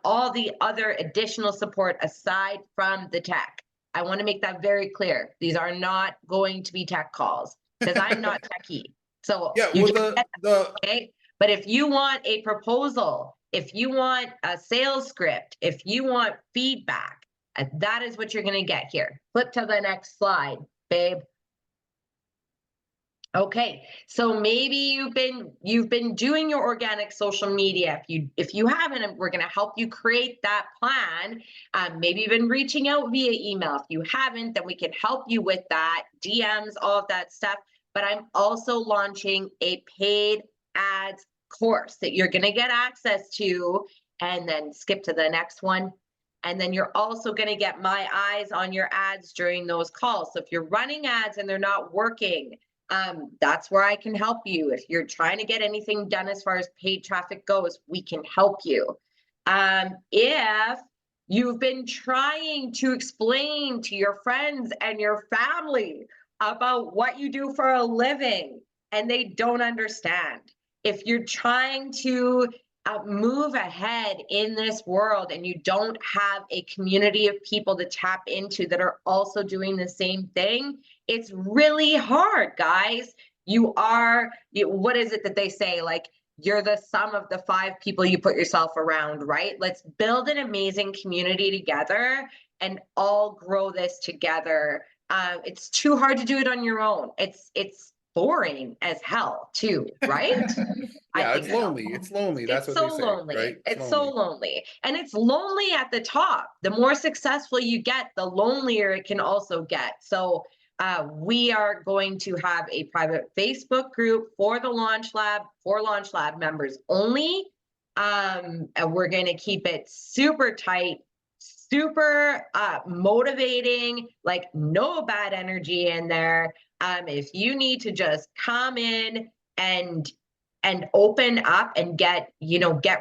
All the other additional support aside from the tech. I want to make that very clear. These are not going to be tech calls because I'm not techie. So Yeah, you well, just get the okay. But if you want a proposal, if you want a sales script, if you want feedback, that is what you're going to get here. Flip to the next slide, babe. Okay, so maybe you've been doing your organic social media. If you haven't, we're going to help you create that plan. Maybe you've been reaching out via email. If you haven't, then we can help you with that, DMs, all of that stuff. But I'm also launching a paid ads course that you're going to get access to, and then skip to the next one. And then you're also going to get my eyes on your ads during those calls. So if you're running ads and they're not working, that's where I can help you. If you're trying to get anything done as far as paid traffic goes, we can help you. If you've been trying to explain to your friends and your family about what you do for a living and they don't understand, if you're trying to move ahead in this world and you don't have a community of people to tap into that are also doing the same thing, it's really hard, guys. What is it that they say? Like, you're the sum of the 5 people you put yourself around, right? Let's build an amazing community together and all grow this together. It's too hard to do it on your own. It's boring as hell too, right? yeah, I it's think so. lonely. It's lonely. That's It's what they so say, lonely. right? It's so lonely. And it's lonely at the top. The more successful you get, the lonelier it can also get. So we are going to have a private Facebook group for the Launch Lab, for Launch Lab members only. And we're going to keep it super tight, super motivating, like no bad energy in there. If you need to just come in and open up and get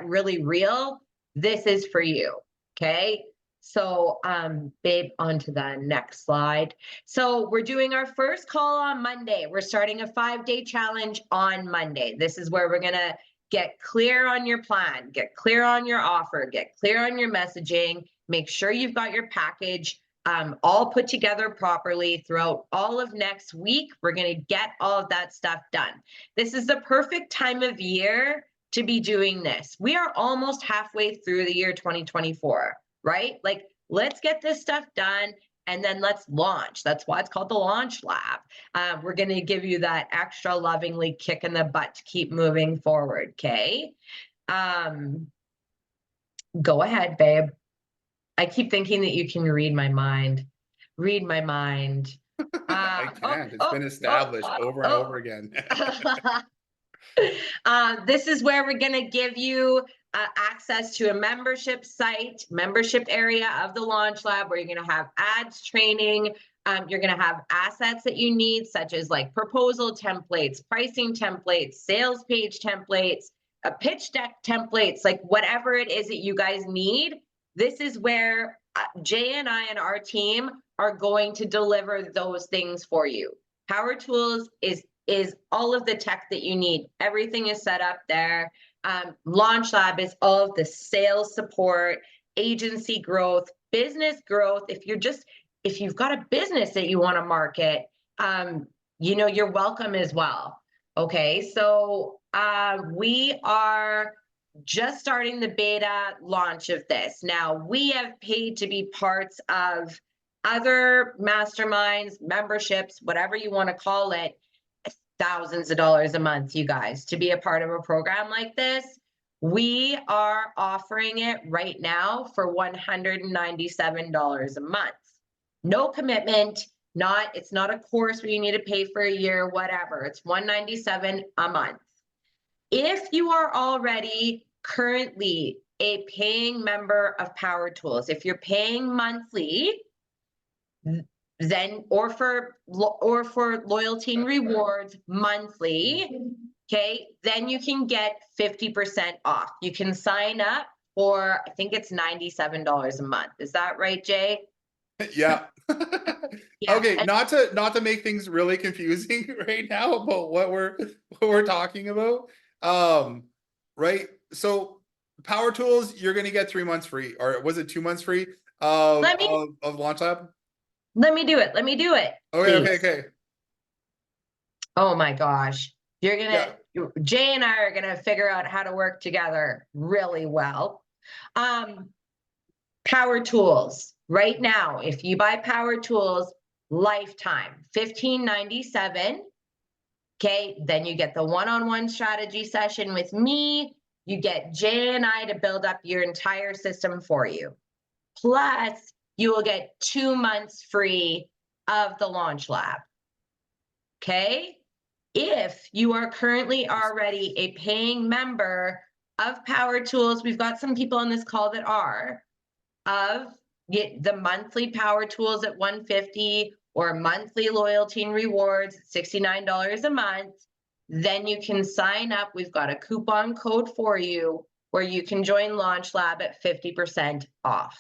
really real, this is for you. Okay. So, babe, on to the next slide. So we're doing our first call on Monday. We're starting a 5-day challenge on Monday. This is where we're going to get clear on your plan, get clear on your offer, get clear on your messaging, make sure you've got your package all put together properly throughout all of next week. We're going to get all of that stuff done. This is the perfect time of year to be doing this. We are almost halfway through the year 2024, right? Like, let's get this stuff done and then let's launch. That's why it's called the Launch Lab. We're going to give you that extra lovingly kick in the butt to keep moving forward, okay? Go ahead, babe. I keep thinking that you can read my mind. Read my mind. I can't. It's been established over and over again. This is where we're going to give you access to a membership site, membership area of the Launch Lab, where you're going to have ads training. You're going to have assets that you need, such as like proposal templates, pricing templates, sales page templates, pitch deck templates, like whatever it is that you guys need. This is where Jay and I and our team are going to deliver those things for you. Power Tools is all of the tech that you need. Everything is set up there. Launch Lab is all of the sales support, agency growth, business growth. If you've got a business that you want to market, you're welcome as well. Okay, so we are just starting the beta launch of this. Now, we have paid to be parts of other masterminds, memberships, whatever you want to call it, thousands of dollars a month, you guys, to be a part of a program like this. We are offering it right now for $197 a month. No commitment, it's not a course where you need to pay for a year, whatever. It's $197 a month. If you are already currently a paying member of Power Tools, if you're paying monthly, then or for loyalty and rewards monthly, okay, then you can get 50% off. You can sign up for, I think it's $97 a month. Is that right, Jay? Yeah. Yeah. Okay, not to make things really confusing right now about what we're talking about. Right. So Power Tools, you're gonna get 3 months free, or was it 2 months free of Launch Lab? Let me do it. Let me do it. Okay, Please. okay. Oh my gosh. You're Yeah. gonna, Jay and I are gonna figure out how to work together really well. Power tools. Right now, if you buy power tools, lifetime, $15.97. Okay, then you get the one-on-one strategy session with me. You get Jay and I to build up your entire system for you. Plus, you will get 2 months free of the Launch Lab. Okay? If you are currently already a paying member of Power Tools, we've got some people on this call that are, of get the monthly Power Tools at $150 or monthly loyalty and rewards at $69 a month, then you can sign up. We've got a coupon code for you where you can join Launch Lab at 50% off.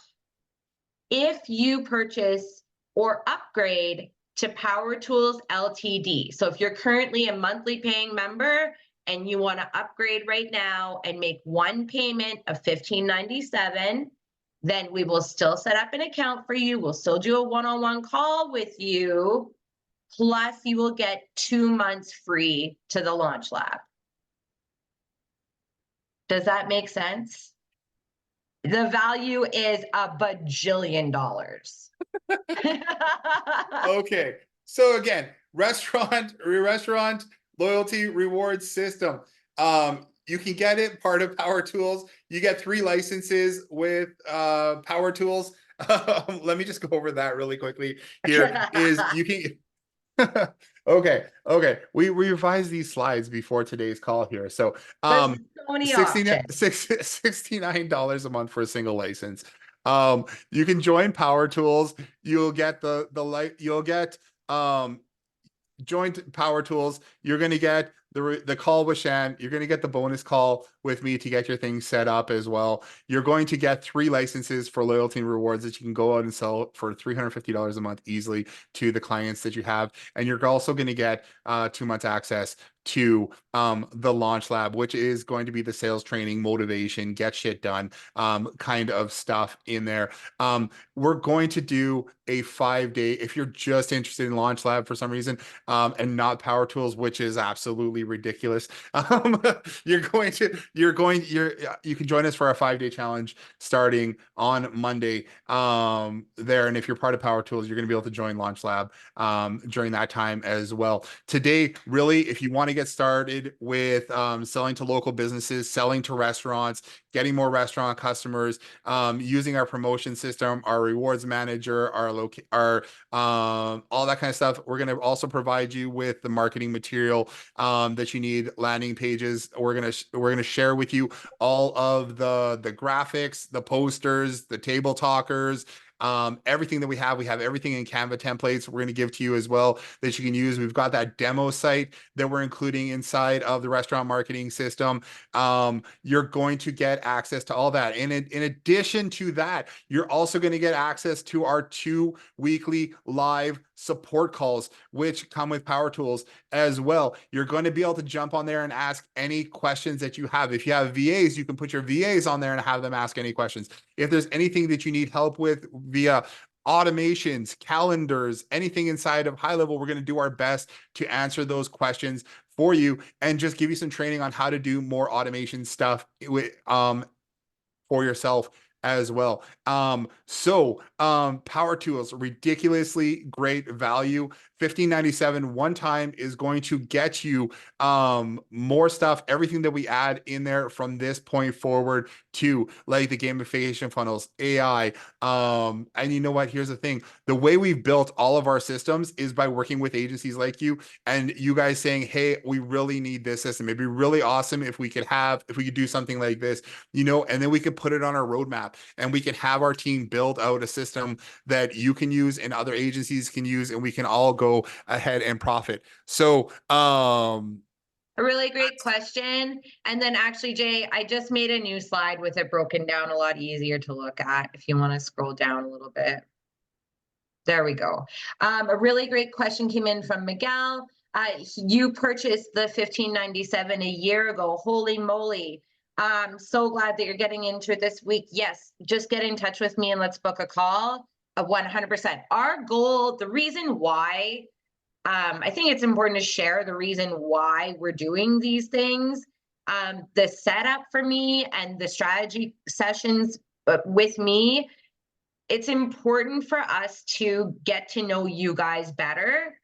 If you purchase or upgrade to Power Tools Ltd. So if you're currently a monthly paying member and you want to upgrade right now and make one payment of $15.97, then we will still set up an account for you. We'll still do a one-on-one call with you. Plus, you will get 2 months free to the Launch Lab. Does that make sense? The value is a bajillion dollars. Okay. So again, restaurant loyalty reward system. You can get it part of Power Tools. You get 3 licenses with Power Tools. Let me just go over that really quickly. Here is you can okay. We revised these slides before today's call here. So There's so many options. $69 a month for a single license. You can join Power Tools. You'll get you'll get joint Power Tools. You're going to get the call with Shan. You're going to get the bonus call with me to get your things set up as well. You're going to get 3 licenses for loyalty and rewards that you can go out and sell for $350 a month easily to the clients that you have. And you're also going to get 2 months access to the Launch Lab, which is going to be the sales training, motivation, get shit done kind of stuff in there. We're going to do a 5-day, if you're just interested in Launch Lab for some reason, and not Power Tools, which is absolutely ridiculous. You can join us for our 5-day challenge starting on Monday there. And if you're part of Power Tools, you're going to be able to join Launch Lab during that time as well. Today, really, if you want to get started with selling to local businesses, selling to restaurants, getting more restaurant customers, using our promotion system, our rewards manager, our all that kind of stuff. We're going to also provide you with the marketing material that you need, landing pages. We're going to share with you all of the graphics, the posters, the table talkers, everything that we have everything in Canva templates we're going to give to you as well that you can use. We've got that demo site that we're including inside of the restaurant marketing system. You're going to get access to all that. And in addition to that, you're also going to get access to our 2 weekly live support calls, which come with Power Tools as well. You're going to be able to jump on there and ask any questions that you have. If you have VAs, you can put your VAs on there and have them ask any questions. If there's anything that you need help with via automations, calendars, anything inside of High Level, we're going to do our best to answer those questions for you and just give you some training on how to do more automation stuff with for yourself as well. Power Tools, ridiculously great value. $15.97 one time is going to get you more stuff, everything that we add in there from this point forward to like the gamification funnels, AI. And you know what? Here's the thing. The way we've built all of our systems is by working with agencies like you and you guys saying, hey, we really need this system. It'd be really awesome if we could do something like this, and then we could put it on our roadmap and we can have our team build out a system that you can use and other agencies can use, and we can all go ahead and profit. So, a really great question. And then actually, Jay, I just made a new slide with it broken down a lot easier to look at if you want to scroll down a little bit. There we go. A really great question came in from Miguel. You purchased the $15.97 a year ago. Holy moly. I'm so glad that you're getting into it this week. Yes, just get in touch with me and let's book a call. 100%. Our goal, the reason why, I think it's important to share the reason why we're doing these things. The setup for me and the strategy sessions with me, it's important for us to get to know you guys better,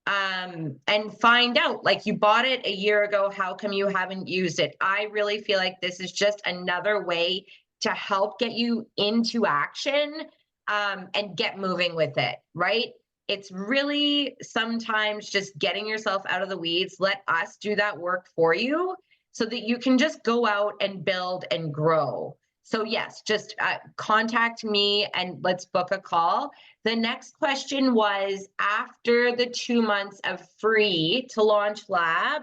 and find out, like, you bought it a year ago, how come you haven't used it? I really feel like this is just another way to help get you into action, and get moving with it, right? It's really sometimes just getting yourself out of the weeds. Let us do that work for you so that you can just go out and build and grow. So yes, just contact me and let's book a call. The next question was, after the 2 months of free to Launch Lab,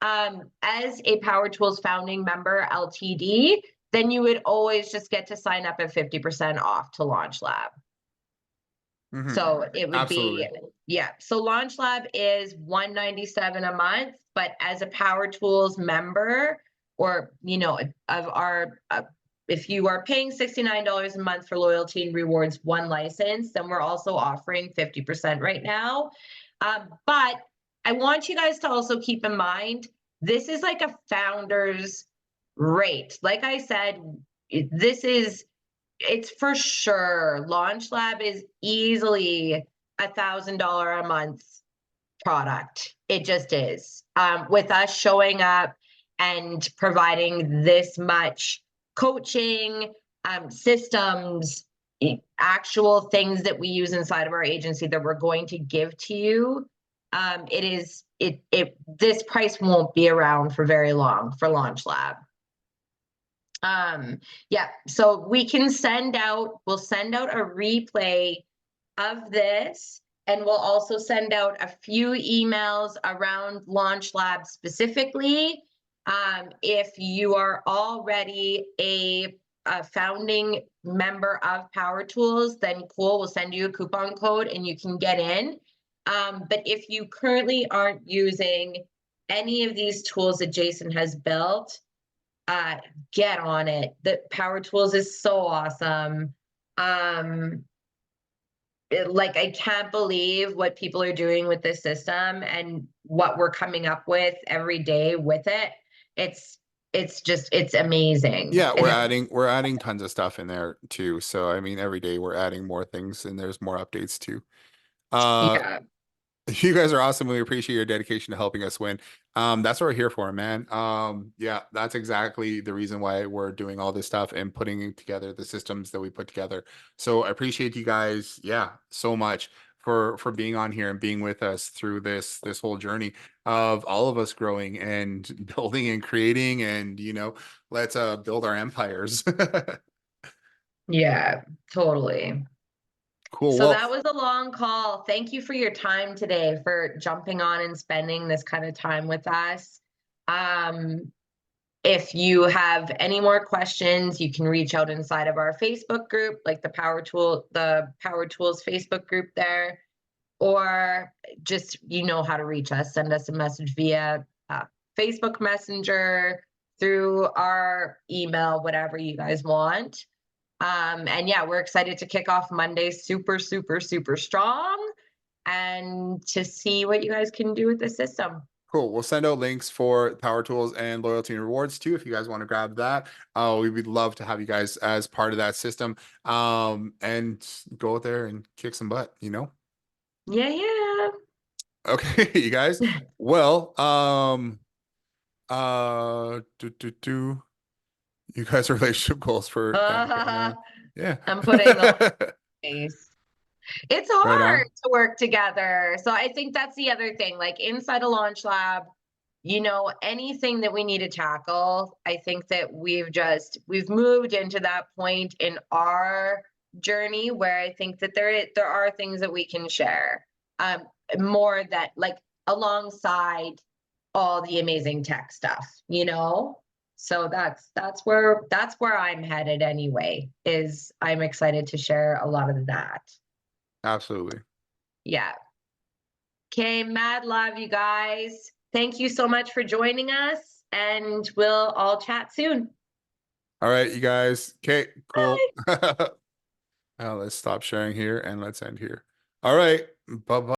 as a Power Tools founding member LTD, then you would always just get to sign up at 50% off to Launch Lab. Mhm. So it would Absolutely. be, yeah. So Launch Lab is $197 a month, but as a Power Tools member, or, you know, of our, if you are paying $69 a month for loyalty and rewards, one license, then we're also offering 50% right now. But I want you guys to also keep in mind, this is like a founder's rate. Like I said, it's for sure. Launch Lab is easily $1,000 a month product. It just is. With us showing up and providing this much coaching, systems, actual things that we use inside of our agency that we're going to give to you. This price won't be around for very long for Launch Lab. Yeah, so we'll send out a replay of this, and we'll also send out a few emails around Launch Lab specifically. If you are already a founding member of Power Tools, then cool, we'll send you a coupon code and you can get in. But if you currently aren't using any of these tools that Jason has built, get on it. The Power Tools is so awesome. Like, I can't believe what people are doing with this system and what we're coming up with every day with it. It's amazing. Yeah, And we're adding tons of stuff in there too. So I mean, every day we're adding more things and there's more updates too. yeah, You guys are awesome. We appreciate your dedication to helping us win. That's what we're here for, man. Yeah, that's exactly the reason why we're doing all this stuff and putting together the systems that we put together. So I appreciate you guys, yeah, so much for being on here and being with us through this whole journey of all of us growing and building and creating, and let's build our empires. yeah, totally. Cool. So Well, that was a long call. Thank you for your time today, for jumping on and spending this kind of time with us. If you have any more questions, you can reach out inside of our Facebook group, like the Power Tools Facebook group there, or just, you know how to reach us. Send us a message via Facebook Messenger, through our email, whatever you guys want. And yeah, we're excited to kick off Monday super, super, super strong, and to see what you guys can do with the system. cool. We'll send out links for Power Tools and Loyalty and Rewards too, if you guys want to grab that. We would love to have you guys as part of that system. And go out there and kick some butt, Yeah. Okay, you guys. Well, you guys are relationship goals for Danica right now. Yeah. I'm putting the face. It's Right on. hard to work together. So I think that's the other thing, like inside a Launch Lab, anything that we need to tackle, I think that we've moved into that point in our journey where I think that there are things that we can share, more that, like, alongside all the amazing tech stuff, So that's where I'm headed anyway, is I'm excited to share a lot of that. Absolutely. Yeah. Okay, mad love, you guys. Thank you so much for joining us, and we'll all chat soon. All right, you guys. Okay, cool. Let's stop sharing here and let's end here. All right. Bye bye.